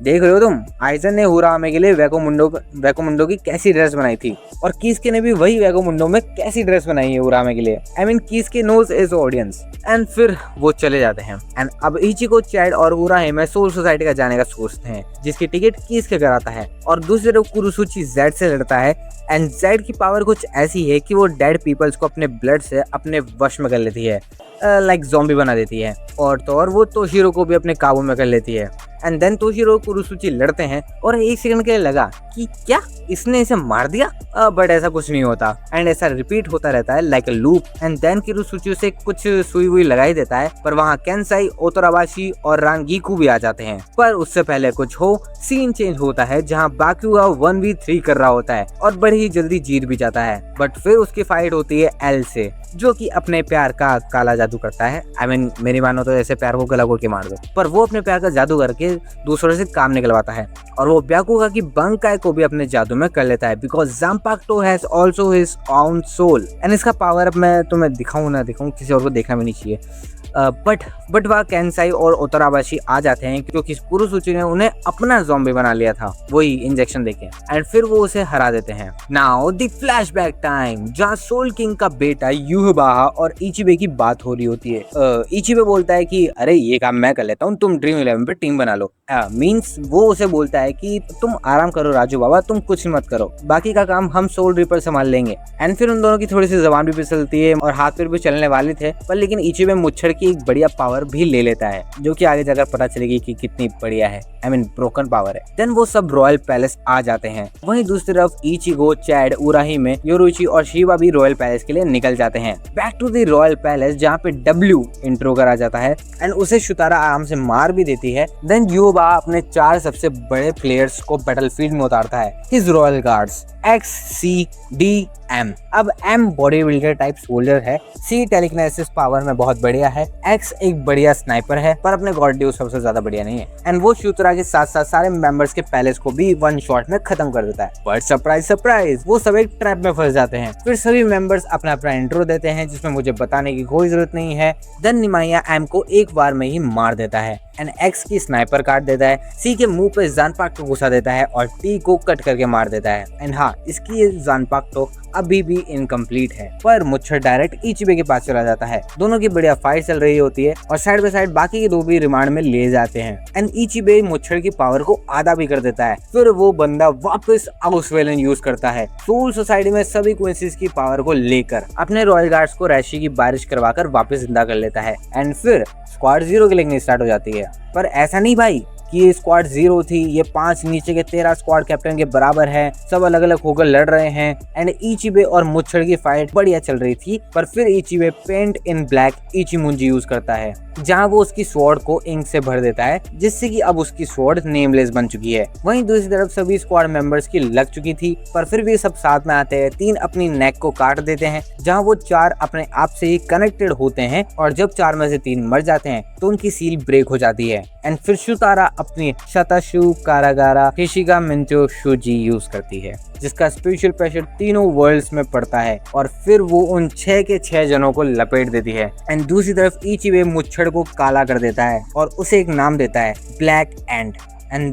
[SPEAKER 1] देख रहे हो तुम, आइजन ने हुरामे के लिए वेकोमुंडो की कैसी ड्रेस बनाई थी और किसके ने भी वही वेकोमुंडो में कैसी ड्रेस बनाई है हुरामे के लिए। आई मीन किसके नोज इज ऑडियंस। एंड फिर वो चले जाते हैं। एंड अब इचिको, चैड और उराहिमे सोल सोसाइटी का जाने का सोचते हैं, जिसकी टिकट किसके कराता है, और दूसरे तरफ कुरुसुची जेड से लड़ता है। एंड जेड की पावर कुछ ऐसी है कि वो डेड पीपल्स को अपने ब्लड से अपने वश में कर लेती है, लाइक ज़ॉम्बी बना देती है, और तो और वो तोशिरो को भी अपने काबू में कर लेती है। एंड देन तोशिरो कुरोसुची लड़ते हैं और एक सेकंड के लिए लगा कि क्या इसने इसे मार दिया, बट ऐसा कुछ नहीं होता एंड ऐसा रिपीट होता रहता है like a loop. And then Kurotsuchi उसे कुछ सुई हुई लगाई देता है, पर वहाँ केंसाई, ओतोराबाशी और रानगीकू भी आ जाते हैं। पर उससे पहले कुछ हो, सीन चेंज होता है जहाँ बाक्यूगा 1v3 कर रहा होता है और बड़ी ही जल्दी जीत भी जाता है। बट फिर उसकी फाइट होती है एल से, जो कि अपने प्यार का काला जादू करता है। I mean, मेरी मानो तो ऐसे प्यार को गला घोट के मार दो, पर वो अपने प्यार का जादू करके दूसरों से काम निकलवाता है और वो ब्याकुगा की बंकाई को भी अपने जादू में कर लेता है, because zanpakuto has also his own soul. And इसका पावर अब मैं तुम्हें दिखाऊं ना दिखाऊं, किसी और को देखना भी नहीं चाहिए। बट वह केंसाई और ओतोराबाशी आ जाते हैं क्योंकि कुरोसुची ने उन्हें अपना ज़ॉम्बी बना लिया था, वही इंजेक्शन देके, एंड फिर वो उसे हरा देते हैं। नाउ द फ्लैशबैक टाइम, जहाँ सोल किंग का बेटा युहबाहा और इचिबे की बात हो रही होती है। इचिबे बोलता है कि अरे ये काम मैं कर लेता हूँ, तुम ड्रीम 11 पे टीम बना लो। मीन्स वो उसे बोलता है कि तुम आराम करो राजू बाबा, तुम कुछ मत करो, बाकी का काम हम सोल रिपर संभाल लेंगे। एंड फिर उन दोनों की थोड़ी सी जबान भी फिसलती है और हाथ पैर भी चलने वाले थे, पर लेकिन इचिबे मुच्छर की एक बढ़िया पावर भी ले लेता है, जो कि आगे जाकर पता चलेगी कि कितनी बढ़िया है। I mean, ब्रोकन पावर है। देन वो सब रॉयल पैलेस आ जाते हैं। वहीं दूसरी तरफ इचिगो, चैड, उराही में योरुची और शिवा भी रॉयल पैलेस के लिए निकल जाते हैं। Back to the royal palace, जहाँ पे डब्ल्यू इंट्रो करा जाता है एंड उसे शुतारा आराम से मार भी देती है। देन युबा अपने 4 सबसे बड़े प्लेयर्स को बैटलफील्ड में उतारता है, his royal guards X, C, D, M। अब M body builder type soldier है, C टेलीकिनेसिस पावर में बहुत बढ़िया है, X एक बढ़िया स्नाइपर है, पर अपने गॉड ड्यू सबसे ज्यादा बढ़िया नहीं है। एंड वो शुतरा के साथ साथ सारे मेंबर्स के पैलेस को भी 1 शॉट में खत्म कर देता है। बट सरप्राइज सरप्राइज, वो सब एक ट्रैप में फंस जाते हैं। फिर सभी मेंबर्स अपना अपना इंट्रो देते हैं, जिसमें मुझे बताने की कोई जरूरत नहीं है। देन निमाया M को एक बार में ही मार देता है एंड X की स्नाइपर काट देता है, C के मुंह पे ज़ानपाक्टो घुसा देता है और T को कट करके मार देता है। एंड हाँ, इसकी ये ज़ानपाक्टो अभी भी इनकम्प्लीट है, पर मुच्छर डायरेक्ट इचिबे के पास चला जाता है। दोनों की बढ़िया फाइट चल रही होती है और साइड बाय साइड बाकी के 2 भी रिमांड में ले जाते हैं एंड इचिबे मुच्छर की पावर को आधा भी कर देता है। फिर वो बंदा वापस आउसवेलन यूज करता है, सोल सोसाइटी में सभी क्वींसीज की पावर को लेकर अपने रॉयल गार्ड्स को रैशी की बारिश करवाकर वापस जिंदा कर लेता है एंड फिर स्क्वाड 0 की लिंक स्टार्ट हो जाती है। पर ऐसा नहीं भाई कि ये स्क्वाड 0 थी, ये 5 नीचे के 13 स्क्वाड कैप्टन के बराबर है, सब अलग अलग होकर लड़ रहे हैं एंड इचिबे और मुच्छर की फाइट बढ़िया चल रही थी। पर फिर इचिबे पेंट इन ब्लैक इचिमुंजी यूज करता है, जहां वो उसकी स्वॉर्ड को इंक से भर देता है, जिससे कि अब उसकी स्वॉर्ड नेमलेस बन चुकी है। वहीं दूसरी तरफ सभी स्क्वाड मेंबर्स की लग चुकी थी, पर फिर भी सब साथ में आते हैं। 3 अपनी नेक को काट देते हैं, जहां वो 4 अपने आप से ही कनेक्टेड होते हैं और जब 4 में से 3 मर जाते हैं तो उनकी सील ब्रेक हो जाती है एंड फिर शुतारा अपनी शताशु कारागारा हिशिगा मिंटो शुजी यूज करती है, जिसका स्पेशल प्रेशर तीनों वर्ल्ड्स में पड़ता है और फिर वो उन 6 के 6 जनों को लपेट देती है। एंड दूसरी तरफ इचिबे मुच्छड़ को काला कर देता है और उसे एक नाम देता है ब्लैक एंड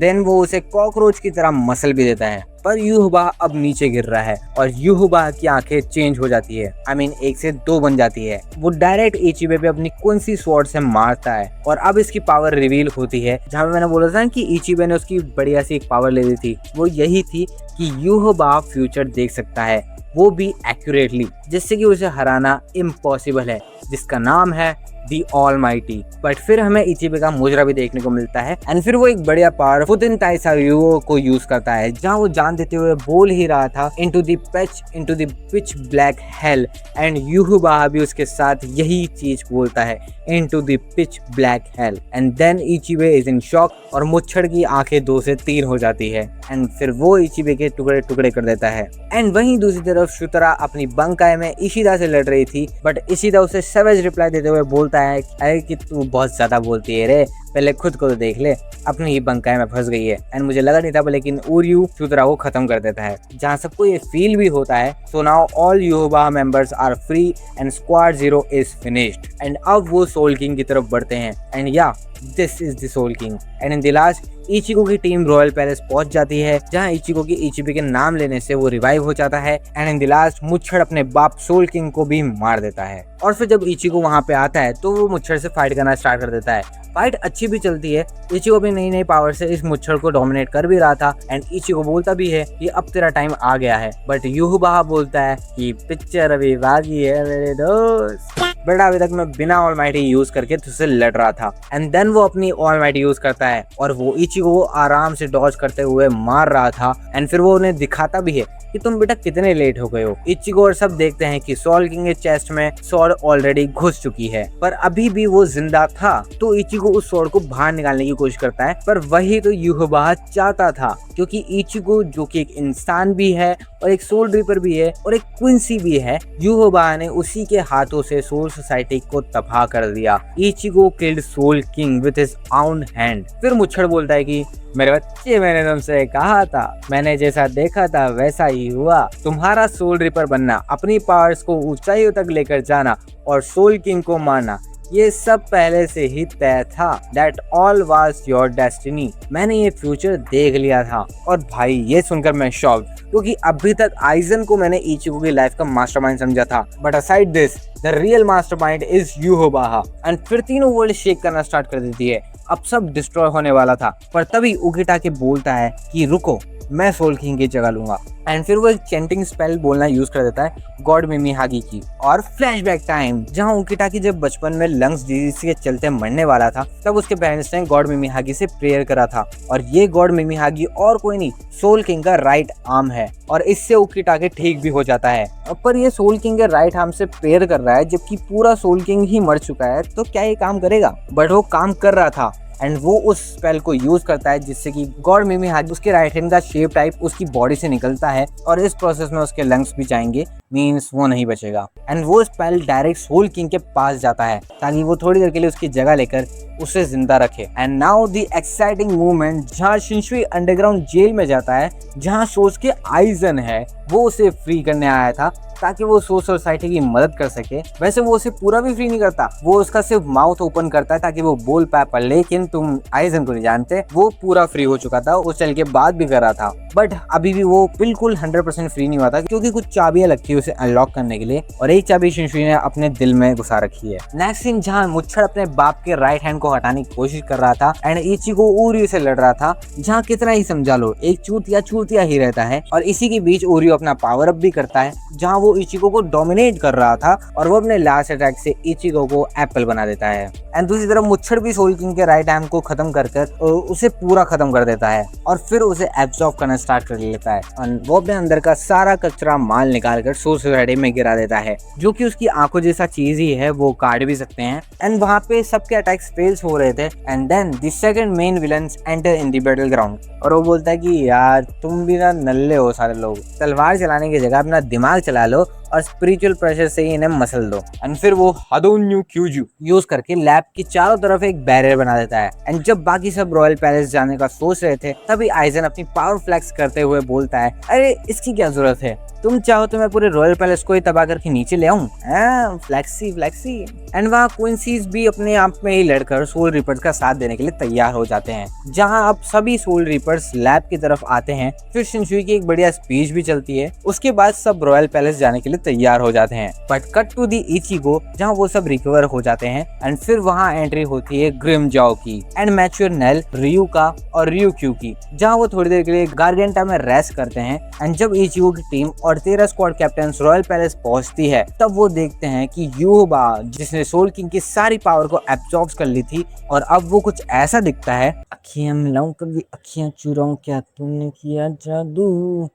[SPEAKER 1] देन वो उसे कॉकरोच की तरह मसल भी देता है। पर युहबा अब नीचे गिर रहा है और युहबा की आंखें चेंज हो जाती है, I mean 1 से 2 बन जाती है। वो डायरेक्ट इचिबे पे अपनी क्विंसी स्वॉर्ड से मारता है और अब इसकी पावर रिवील होती है, जहाँ पे मैंने बोला था कि इचिबे ने उसकी बढ़िया सी एक पावर ले ली थी, वो यही थी कि युहबा फ्यूचर देख सकता है, वो भी एक्यूरेटली, जिससे कि उसे हराना इम्पॉसिबल है, जिसका नाम है दी ऑलमाइटी। बट फिर हमें इचिबे का मुजरा भी देखने को मिलता है एंड फिर वो एक बढ़िया पावर फुतिन ताइसारियो को यूज करता है, जहां वो जान देते हुए बोल ही रहा था into the pitch black hell and Yhwach भी उसके साथ यही चीज बोलता है, into the pitch black hell. And then Ichibe is in shock और मुच्छड़ की आंखें 2 से 3 हो जाती है एंड फिर वो इचिबे के टुकड़े टुकड़े कर देता है। एंड वहीं दूसरी तरफ शुतरा अपनी बंकाई में इशिदा से लड़ रही थी, बट इशिदा उसे सवेज रिप्लाई देते हुए बोलता है अरे कि तू बहुत ज्यादा बोलती है रे, पहले खुद को तो देख ले, अपनी ही बंकाई में फंस गई है। एंड मुझे लगा नहीं था, लेकिन उर्यू शुतरा को खत्म कर देता है, जहाँ सबको ये फील भी होता है। So now all Yhwach members are free and squad 0 is finished. And अब वो सोल किंग की तरफ बढ़ते हैं and yeah this is the soul king. And in the last Ichigo की टीम रॉयल पैलेस पहुंच जाती है, जहां इचिको की इचिबे के नाम लेने से वो रिवाइव हो जाता है एंड इन द लास्ट मुच्छड़ अपने बाप सोल किंग को भी मार देता है। और फिर जब इचिको वहां पे आता है तो वो मुच्छड़ से फाइट करना स्टार्ट कर देता है। फाइट अच्छी भी चलती है, इचिको भी नई नई पावर से इस मुच्छड़ को डोमिनेट कर भी रहा था एंड इचिको बोलता भी है कि अब तेरा टाइम आ गया है, बट युहबा बोलता है कि पिक्चर अभी बाकी है मेरे दोस्त, बट अभी तक मैं बिना ऑलमाइटी यूज करके तुझसे लड़ रहा था। एंड देन वो अपनी ऑल माइट यूज करता है और वो इचिगो को आराम से डॉज करते हुए मार रहा था। एंड फिर वो उन्हें दिखाता भी है कि तुम बेटा कितने लेट हो गए हो। इचिगो और सब देखते हैं कि सोल किंग के चेस्ट में स्वॉर्ड ऑलरेडी घुस चुकी है, पर अभी भी वो जिंदा था। तो इचिगो उस स्वॉर्ड को बाहर निकालने की कोशिश करता है, पर वही तो युहबा चाहता था, क्योंकि इचिगो जो कि एक इंसान भी है और एक सोल रीपर भी है और एक क्विंसी भी है, युहबा ने उसी के हाथों से सोल सोसाइटी को तबाह कर दिया। Ichigo killed soul king with his own hand. फिर मुच्छड़ बोलता है कि मेरे बच्चे, मैंने तुमसे कहा था, मैंने जैसा देखा था वैसा ही हुआ। तुम्हारा सोल रिपर बनना, अपनी पावर्स को ऊंचाइयों तक लेकर जाना और सोल किंग को मारना, ये सब पहले से ही तय था। That all was your destiny। मैंने ये फ्यूचर देख लिया था। और भाई ये सुनकर मैं शॉक, क्योंकि अभी तक आइजन को मैंने इचिगो की लाइफ का मास्टरमाइंड समझा था, but aside this the real mastermind is Yhwach. And फिर तीनों वर्ल्ड शेक करना स्टार्ट कर देती है। अब सब डिस्ट्रॉय होने वाला था, पर तभी उगिटा के बोलता है कि रुको, मैं सोल किंग की जगह लूंगा। एंड फिर वो एक चैंटिंग स्पेल बोलना यूज कर देता है गॉड मिमिहागी की। और फ्लैशबैक टाइम, जहां उकिटाकी जब बचपन में लंग्स डिजीज के चलते मरने वाला था, तब उसके पेरेंट्स ने गॉड मिमिहागी से प्रेयर करा था। और ये गॉड मिमिहागी और कोई नहीं, सोल किंग का राइट आर्म है, और इससे उकिटाकी ठीक भी हो जाता है। पर ये सोल किंग के राइट आर्म से प्रेयर कर रहा है, जबकि पूरा सोल किंग ही मर चुका है, तो क्या ये काम करेगा? बट वो काम कर रहा था। एंड वो उस स्पेल को यूज करता है जिससे कि गॉड मिमिहागी उसके राइट हैंड का शेप टाइप उसकी बॉडी से निकलता है, और इस प्रोसेस में उसके लंग्स भी जाएंगे, मीन्स वो नहीं बचेगा। एंड वो स्पेल डायरेक्ट सोल किंग के पास जाता है ताकि वो थोड़ी देर के लिए उसकी जगह लेकर उसे जिंदा रखे। And now the exciting movement, जहाँ शिनशुई अंडरग्राउंड जेल में जाता है, जहाँ सोच के आइजन है, वो उसे फ्री करने आया था ताकि वो सोल सोसाइटी की मदद कर सके। वैसे वो उसे पूरा भी फ्री नहीं करता, वो उसका सिर्फ माउथ ओपन करता है ताकि वो बोल पाए, पर लेकिन तुम आइजन को नहीं जानते, वो पूरा फ्री हो चुका था, उस चल के बाद भी कर रहा था। बट अभी भी वो बिल्कुल 100% फ्री नहीं हुआ था, क्योंकि कुछ चाबियां लगती है उसे अनलॉक करने के लिए, और एक चाबी शिनशुई ने अपने दिल में घुसा रखी है। नेक्स्ट सीन, जहाँ मुच्छड़ अपने बाप के राइट हैंड को हटाने की कोशिश कर रहा था एंड इचिगो ओरियो से लड़ रहा था, जहाँ कितना ही समझा लो एक चूतिया ही रहता है। और इसी के बीच ओरियो अपना पावर अप भी करता है, जहाँ वो इचिगो को डोमिनेट कर रहा था, और वो अपने लास्ट अटैक से इचिगो को एप्पल बना देता है। एंड दूसरी तरफ मुच्छड़ भी सोल किंग के राइट हैंड को खत्म कर उसे पूरा खत्म कर देता है, और फिर उसे एब्जॉर्ब करना स्टार्ट कर लेता है। और वो अपने अंदर का सारा कचरा माल निकाल कर सोल सोसाइटी में गिरा देता है, जो कि उसकी आंखों जैसा चीज ही है, वो काट भी सकते हैं। एंड वहाँ पे सबके अटैक्स फेल्स हो रहे थे। And then the second main villains enter in the battle ground, और वो बोलता है कि यार तुम भी ना नल्ले हो सारे लोग, तलवार चलाने की जगह अपना दिमाग चला लो और स्पिरिचुअल प्रेशर से ही इन्हें मसल दो। एंड फिर वो हादोन्यू क्यूजू यूज करके लैब की चारों तरफ एक बैरियर बना देता है। एंड जब बाकी सब रॉयल पैलेस जाने का सोच रहे थे, तभी आइजन अपनी पावर फ्लेक्स करते हुए बोलता है, अरे इसकी क्या जरूरत है, तुम चाहो तो मैं पूरे रॉयल पैलेस को ही तबाह करके नीचे ले आऊं। फ्लेक्सी। एंड वहाँ क्विंसीज भी अपने आप में ही लड़कर सोल रिपर्स का साथ देने के लिए तैयार हो जाते हैं, जहाँ अब सभी सोल रिपर्स लैब की तरफ आते हैं। फिर शिनशुई की एक बढ़िया स्पीच भी चलती है। उसके बाद सब रॉयल पैलेस जाने के लिए तैयार हो जाते हैं। But cut to the Ichigo, जहाँ वो सब रिकवर हो जाते हैं। एंड फिर वहाँ एंट्री होती है ग्रिम जाओ की एंड मैच्योर नेल, रियुका और रियुक्यू की, जहाँ वो थोड़ी देर के लिए गार्डियंटा में रेस्ट करते हैं। एंड जब इचिगो की टीम और 13 स्क्वाड कैप्टन रॉयल पैलेस पहुंचती है, तब वो देखते हैं कि युहबा, जिसने सोल किंग की सारी पावर को एब्जॉर्ब कर ली थी, और अब वो कुछ ऐसा दिखता है, अखियां मिलाऊं कभी अखियां चुराऊं, क्या तुमने किया जादू।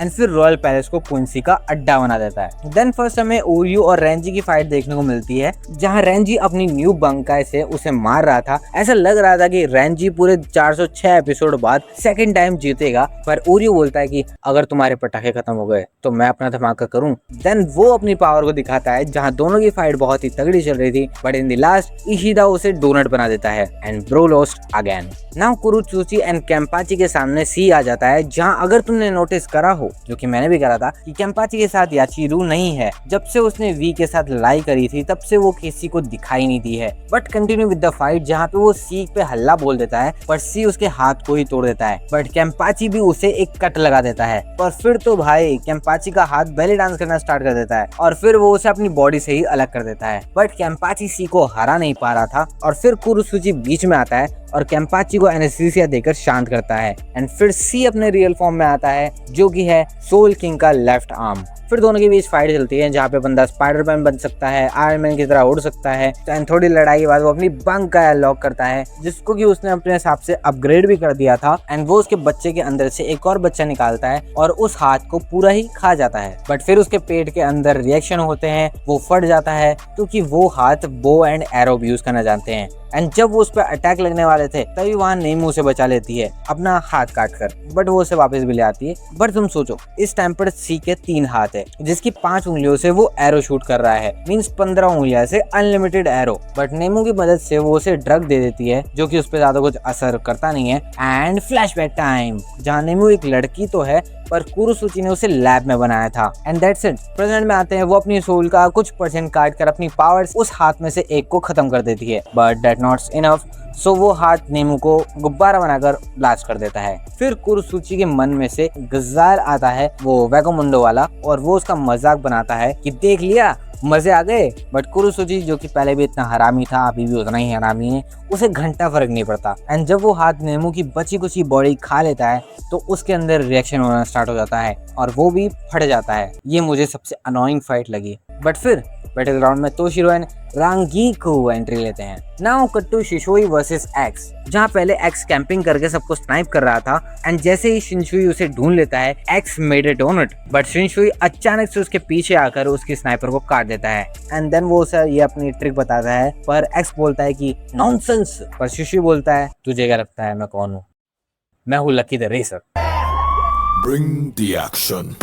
[SPEAKER 1] एंड फिर रॉयल पैलेस को क्विंसी का अड्डा बना देता है। देन फर्स्ट हमें ओरियो और रेंजी की फाइट देखने को मिलती है, जहां रेंजी अपनी न्यू बंकाई से उसे मार रहा था। ऐसा लग रहा था कि रेंजी पूरे 406 एपिसोड बाद सेकंड टाइम जीतेगा, पर ओरियो बोलता है कि अगर तुम्हारे पटाखे खत्म हो गए तो मैं अपना धमाका करूं। देन वो अपनी पावर को दिखाता है, जहां दोनों की फाइट बहुत ही तगड़ी चल रही थी, but in the last Ishida उसे डोनट बना देता है and bro lost again. Now Kurotsuchi and Kenpachi के सामने सी आ जाता है, जहां अगर तुमने नोटिस करा हो, जो कि मैंने भी करा था, कि केम्पाची के साथ याचीरू नहीं है। जब से उसने वी के साथ लड़ाई करी थी, तब से वो किसी को दिखाई नहीं दी है। But continue with the fight, जहाँ पे वो सी पे हल्ला बोल देता है, पर सी उसके हाथ को ही तोड़ देता है। बट केम्पाची भी उसे एक कट लगा देता है, पर फिर तो भाई केम्पाची का हाथ बेली डांस करना स्टार्ट कर देता है, और फिर वो उसे अपनी बॉडी से ही अलग कर देता है। बट केम्पाची सी को हरा नहीं पा रहा था, और फिर कुरुत्सुची बीच में आता है और केम्पाची को एनेस्थीसिया देकर शांत करता है। एंड फिर सी अपने रियल फॉर्म में आता है जो कि है सोल किंग का लेफ्ट आर्म। फिर दोनों के बीच फाइट चलती है जहाँ पे बंदा स्पाइडरमैन बन सकता है, आयरन मैन की तरह उड़ सकता है। एंड थोड़ी लड़ाई के बाद वो अपनी बंक का अनलॉक करता है जिसको कि उसने अपने हिसाब से अपग्रेड भी कर दिया था। एंड वो उसके बच्चे के अंदर से एक और बच्चा निकालता है और उस हाथ को पूरा ही खा जाता है। बट फिर उसके पेट के अंदर रिएक्शन होते हैं, वो फट जाता है क्योंकि वो हाथ बो एंड एरो यूज करना जानते हैं। एंड जब वो उस पर अटैक लगने वाले थे तभी वहाँ नेमू से बचा लेती है अपना हाथ काट कर, बट वो उसे वापस भी ले आती है। बट तुम सोचो इस टाइम पर सी के 3 हाथ है जिसकी 5 उंगलियों से वो एरो शूट कर रहा है, मींस 15 उंगलियां से अनलिमिटेड एरो। बट नेमू की मदद से वो उसे ड्रग दे देती है जो कि उस पर ज्यादा कुछ असर करता नहीं है। एंड फ्लैशबैक टाइम जहाँ नेमू एक लड़की तो है पर कुरोसुची ने उसे लैब में बनाया था। And that's it. प्रेजेंट में आते हैं वो अपनी सोल का कुछ % काट कर अपनी पावर्स उस हाथ में से एक को खत्म कर देती है। बट दैट नॉट इनफ, सो वो हाथ नेमू को गुब्बारा बनाकर ब्लास्ट कर देता है। फिर कुरोसुची के मन में से गज़ार आता है वो वैगोमुंडो वाला और वो उसका मजाक बनाता है कि देख लिया मजे आ गए। बट कुरोसुची जो कि पहले भी इतना हरामी था अभी भी उतना ही हरामी है, उसे घंटा फर्क नहीं पड़ता। एंड जब वो हाथ नेमू की बची कुची बॉडी खा लेता है तो उसके अंदर रिएक्शन होना स्टार्ट हो जाता है और वो भी फट जाता है। ये मुझे सबसे अनोइंग फाइट लगी। बट फिर बैटल ग्राउंड में तोशिरो एंड रांगीको एंट्री लेते हैं। नाउ कट टू शिशोई वर्सेस एक्स, जहाँ पहले एक्स कैंपिंग करके सबको स्नाइप कर रहा था। एंड जैसे ही शिनशुई उसे ढूंढ लेता है X made a donut, but Shunsui अचानक से उसके पीछे आकर उसकी स्नाइपर को काट देता है। एंड देन वो उसे ये अपनी ट्रिक बताता है पर एक्स बोलता है कि नॉनसेंस, पर शिशुई बोलता है तुझे क्या लगता है मैं कौन हूँ? मैं हूँ lucky the racer.
[SPEAKER 4] Bring the action.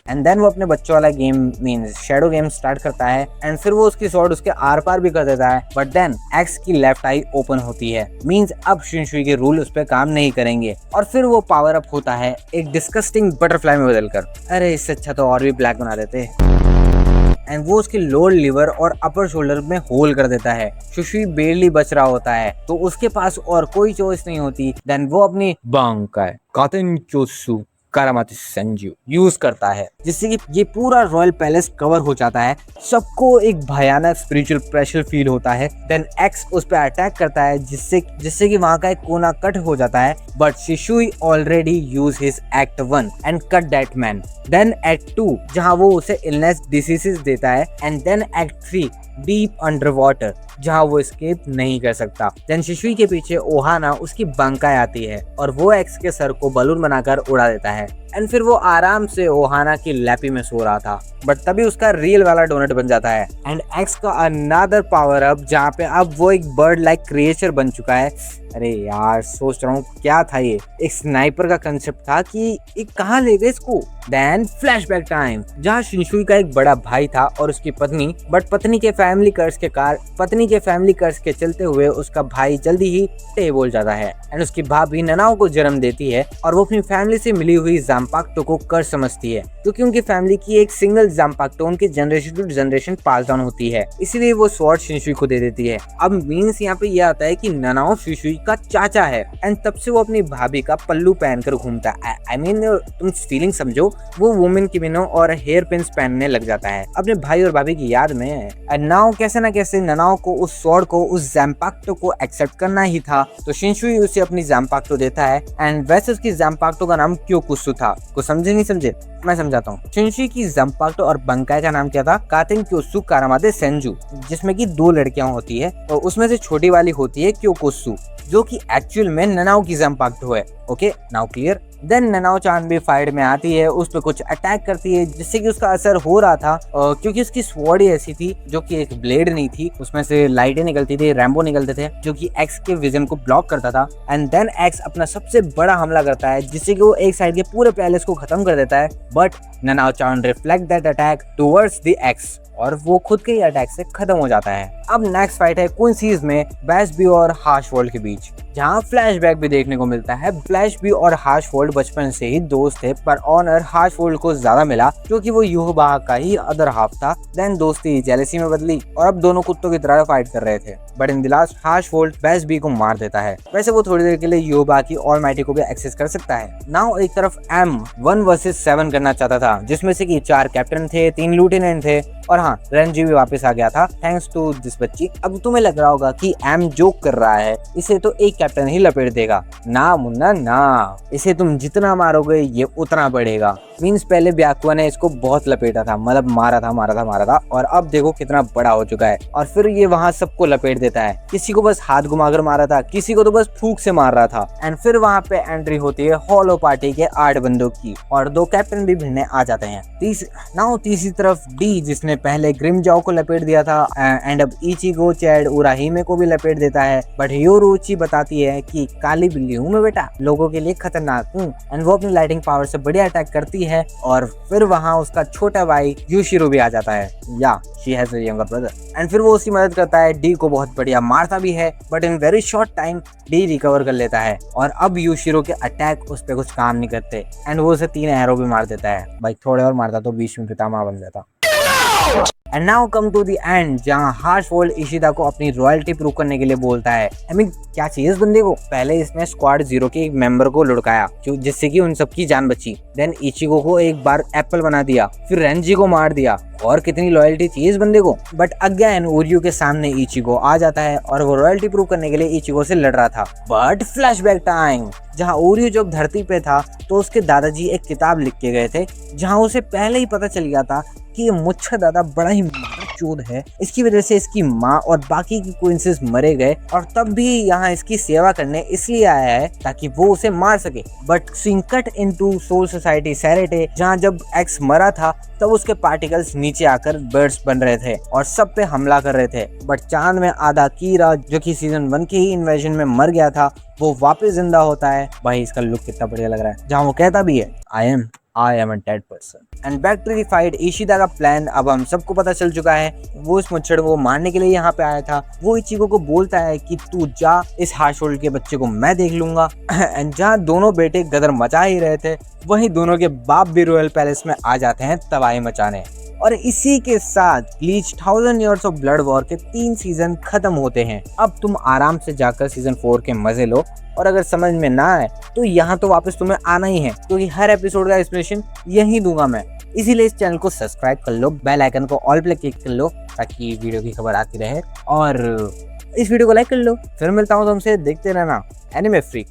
[SPEAKER 1] And then वो अपने बच्चों वाला game means shadow game start करता है। एंड फिर वो उसकी स्वॉर्ड उसके आर पार भी कर देता है। बट देन एक्स की लेफ्ट आई ओपन होती है, मींस अब शिनशुई के रूल उस पर काम नहीं करेंगे। और फिर वो पावर अप होता है एक डिस्कस्टिंग बटरफ्लाई में बदलकर। अरे इससे अच्छा तो और भी ब्लैक बना देते। एंड वो उसके लोअर लिवर और अपर शोल्डर में होल कर देता है। शिशुई बेरली बच रहा होता है तो उसके पास और कोई चॉइस नहीं होती देन वो अपनी बांकाई कातेनचोत्सु कारामाती सेंजू यूज करता है, जिससे कि ये पूरा रॉयल पैलेस कवर हो जाता है। सबको एक भयानक स्पिरिचुअल प्रेशर फील होता है। देन एक्स उस पर अटैक करता है जिससे कि वहां का एक कोना कट हो जाता है। बट शिशुई already use his act 1 and cut that man. Then act 2 जहां वो उसे इलनेस डिसीजेस देता है। And then act 3 deep under water जहाँ वो एस्केप नहीं कर सकता। देन शिशुई के पीछे ओहाना उसकी बंकाई आती है और वो एक्स के सर को बलून बनाकर उड़ा देता है। एंड फिर वो आराम से ओहाना की लैपी में सो रहा था बट तभी उसका रियल वाला डोनट बन जाता है। एंड एक्स का अनदर पावर अप जहाँ पे अब वो एक बर्ड लाइक क्रिएचर बन चुका है। अरे यार सोच रहा हूँ क्या था ये, एक स्नाइपर का कंसेप्ट था कि ये कहाँ ले गए इसको। देन फ्लैशबैक टाइम जहाँ शिनशुई का एक बड़ा भाई था और उसकी पत्नी, बट पत्नी के फैमिली कर्ज के चलते हुए उसका भाई जल्दी ही टे बोल जाता है। एंड उसकी भाभी ननाओ को जन्म देती है और वो अपनी फैमिली से मिली हुई जाम्पाक्टो को कर्ज समझती है क्योंकि उनकी फैमिली की एक सिंगल जाम्पाक्टो उनकी generation to generation pass down होती है, इसीलिए वो स्वॉर्ड शिनशुई को दे देती है। अब मीन्स यहाँ पे ये आता है कि ननाओ शिनशुई का चाचा है। एंड तब से वो अपनी भाभी का पल्लू पहनकर घूमता है। आई मीन तुम फीलिंग समझो, वो वुमेन किमिनो और हेयर पिन्स पहनने लग जाता है अपने भाई और भाभी की याद में। एंड नाउ कैसे ना कैसे ननाओ को उस स्वॉर्ड को उस जाम्पाक्टो को एक्सेप्ट करना ही था तो शिनशुई उसे अपनी जाम्पाक्टो देता है। एंड वैसे उसकी जाम्पाक्टो का नाम क्योकुत्सु था। कुछ समझे नहीं समझे मैं समझाता हूँ। शिनशुई की जाम्पाक्टो और बंकाई का नाम क्या था? कातेनक्योत्सु कारामाते सेंजू, जिसमें की 2 लड़कियां होती है और उसमें से छोटी वाली होती है क्योकुत्सु जो कि एक्चुअल में ननाओ की जाम्पाक्टो है। Okay now clear. देन ननाओ चान भी फाइट में आती है, उस पर कुछ अटैक करती है जिससे कि उसका असर हो रहा था क्योंकि उसकी स्वॉर्ड ऐसी थी जो कि एक ब्लेड नहीं थी, उसमें से लाइटें निकलती थी, रैम्बो निकलते थे जो कि एक्स के विजन को ब्लॉक करता था। एंड देन एक्स अपना सबसे बड़ा हमला करता है जिससे कि वो एक साइड के पूरे पैलेस को खत्म कर देता है। But Nanao chan reflect that attack towards the X और वो खुद के ही अटैक से खत्म हो जाता है। अब नेक्स्ट फाइट है क्वींसीज में बैशबी और हार्शवोल्ड के बीच, जहाँ फ्लैशबैक भी देखने को मिलता है। फ्लैशबी और हार्शवोल्ड बचपन से ही दोस्त थे पर ऑनर हार्शवोल्ड को ज्यादा मिला क्योंकि वो युहबाह का ही अदर हाफ था। देन दोस्ती जेलेसी में बदली और अब दोनों कुत्तों की तरह फाइट कर रहे थे। बट इन द लास्ट हार्शवोल्ड बैशबी को मार देता है। वैसे वो थोड़ी देर के लिए युहबाह की ऑलमाइटी को भी एक्सेस कर सकता है। नाउ एक तरफ M 1 वर्सेस 7 करना चाहता था जिसमें से कि 4 कैप्टन थे, 3 लूटेनेंट थे और हाँ, रेंजी भी वापस आ गया था थैंक्स टू दिस बच्ची। अब तुम्हें लग रहा होगा कि एम जोक कर रहा है, इसे तो एक कैप्टन ही लपेट देगा। ना मुन्ना ना, इसे तुम जितना मारोगे ये उतना बढ़ेगा। मीन्स पहले ब्याकुआ ने इसको बहुत लपेटा था, मतलब मारा था और अब देखो कितना बड़ा हो चुका है। और फिर ये वहां सबको लपेट देता है, किसी को बस हाथ घुमाकर मारा था, किसी को तो बस फूंक से मार रहा था। एंड फिर वहां पे एंट्री होती है हॉलो पार्टी के 8 बंदों की और 2 कैप्टन भी भिड़ने आ जाते हैं। तीसरी तरफ डी, जिसने पहले ग्रिमजाओ को लपेट दिया था एंड अब इचिगो चैड उराहिमे को भी लपेट देता है। बट योरुची बताती है कि काली बिल्ली हूँ मैं बेटा, लोगों के लिए खतरनाक हूँ। एंड वो अपनी लाइटिंग पावर से बढ़िया अटैक करती है और फिर वहां उसका छोटा भाई यूशिरो भी आ जाता है, या she has a younger brother. And फिर वो उसकी मदद करता है, डी को बहुत बढ़िया मारता भी है but in very short time D recover कर लेता है और अब यूशिरो के अटैक उस पर कुछ काम नहीं करते एंड वो उसे 3 एरो भी मार देता है। भाई थोड़े और मारता तो बीच में पितामह बन जाता। And now come to the end, जहाँ हार्शवोल्ड इशिदा को अपनी रॉयल्टी प्रूव करने के लिए बोलता है। आई मीन क्या चाहिए इस बंदे को? पहले इसने स्क्वाड 0 के एक मेंबर को लुढ़काया जिससे कि उन सबकी जान बची। देन इचिगो को एक बार एप्पल बना दिया, फिर रेंजी को मार दिया। और कितनी लॉयल्टी चाहिए इस बंदे को? बट अगेन ओरियो के सामने इचिगो आ जाता है और वो रॉयल्टी प्रूव करने के लिए इचिगो से लड़ रहा था। बट फ्लैशबैक टाइम, जहाँ ओरियो जब धरती पे था तो उसके दादाजी एक किताब लिख के गए थे जहाँ उसे पहले ही पता चल गया था कि ये मुच्छर दादा बड़ा ही चोद है, इसकी वजह से इसकी माँ और बाकी की क्वींसेस मरे गए और तब भी यहाँ इसकी सेवा करने इसलिए आया है ताकि वो उसे मार सके। But seeing cut into soul society Seireitei, जहाँ जब एक्स मरा था तब उसके पार्टिकल्स नीचे आकर बर्ड्स बन रहे थे और सब पे हमला कर रहे थे। बट चांद में आधा कीरा जो कि सीजन 1 के ही इन्वेजन में मर गया था वो वापस जिंदा होता है। भाई इसका लुक कितना बढ़िया लग रहा है, जहाँ वो कहता भी है I am a dead person. And back to the fight, Ishida का प्लान अब हम सबको पता चल चुका है। वो इस मुच्छड़ को मारने के लिए यहाँ पे आया था। वो इचिगो को बोलता है कि तू जा, इस हार्शवोल्ड के बच्चे को मैं देख लूंगा। एंड जहाँ दोनों बेटे गदर मचा ही रहे थे वहीं दोनों के बाप भी रॉयल पैलेस में आ जाते हैं तबाही मचाने। और इसी के साथ bleach 1000 years of blood war के 3 सीजन खत्म होते हैं। अब तुम आराम से जाकर सीजन 4 के मजे लो और अगर समझ में ना आए तो यहाँ तो वापस तुम्हें आना ही है क्योंकि हर एपिसोड का एक्सप्लेनेशन यही दूंगा मैं। इसीलिए इस चैनल को सब्सक्राइब कर लो, बेल आइकन को ऑल पे क्लिक कर लो ताकि वीडियो की खबर आती रहे और इस वीडियो को लाइक कर लो। फिर मिलता हूँ तुमसे, देखते रहना एनिमे फ्रीक।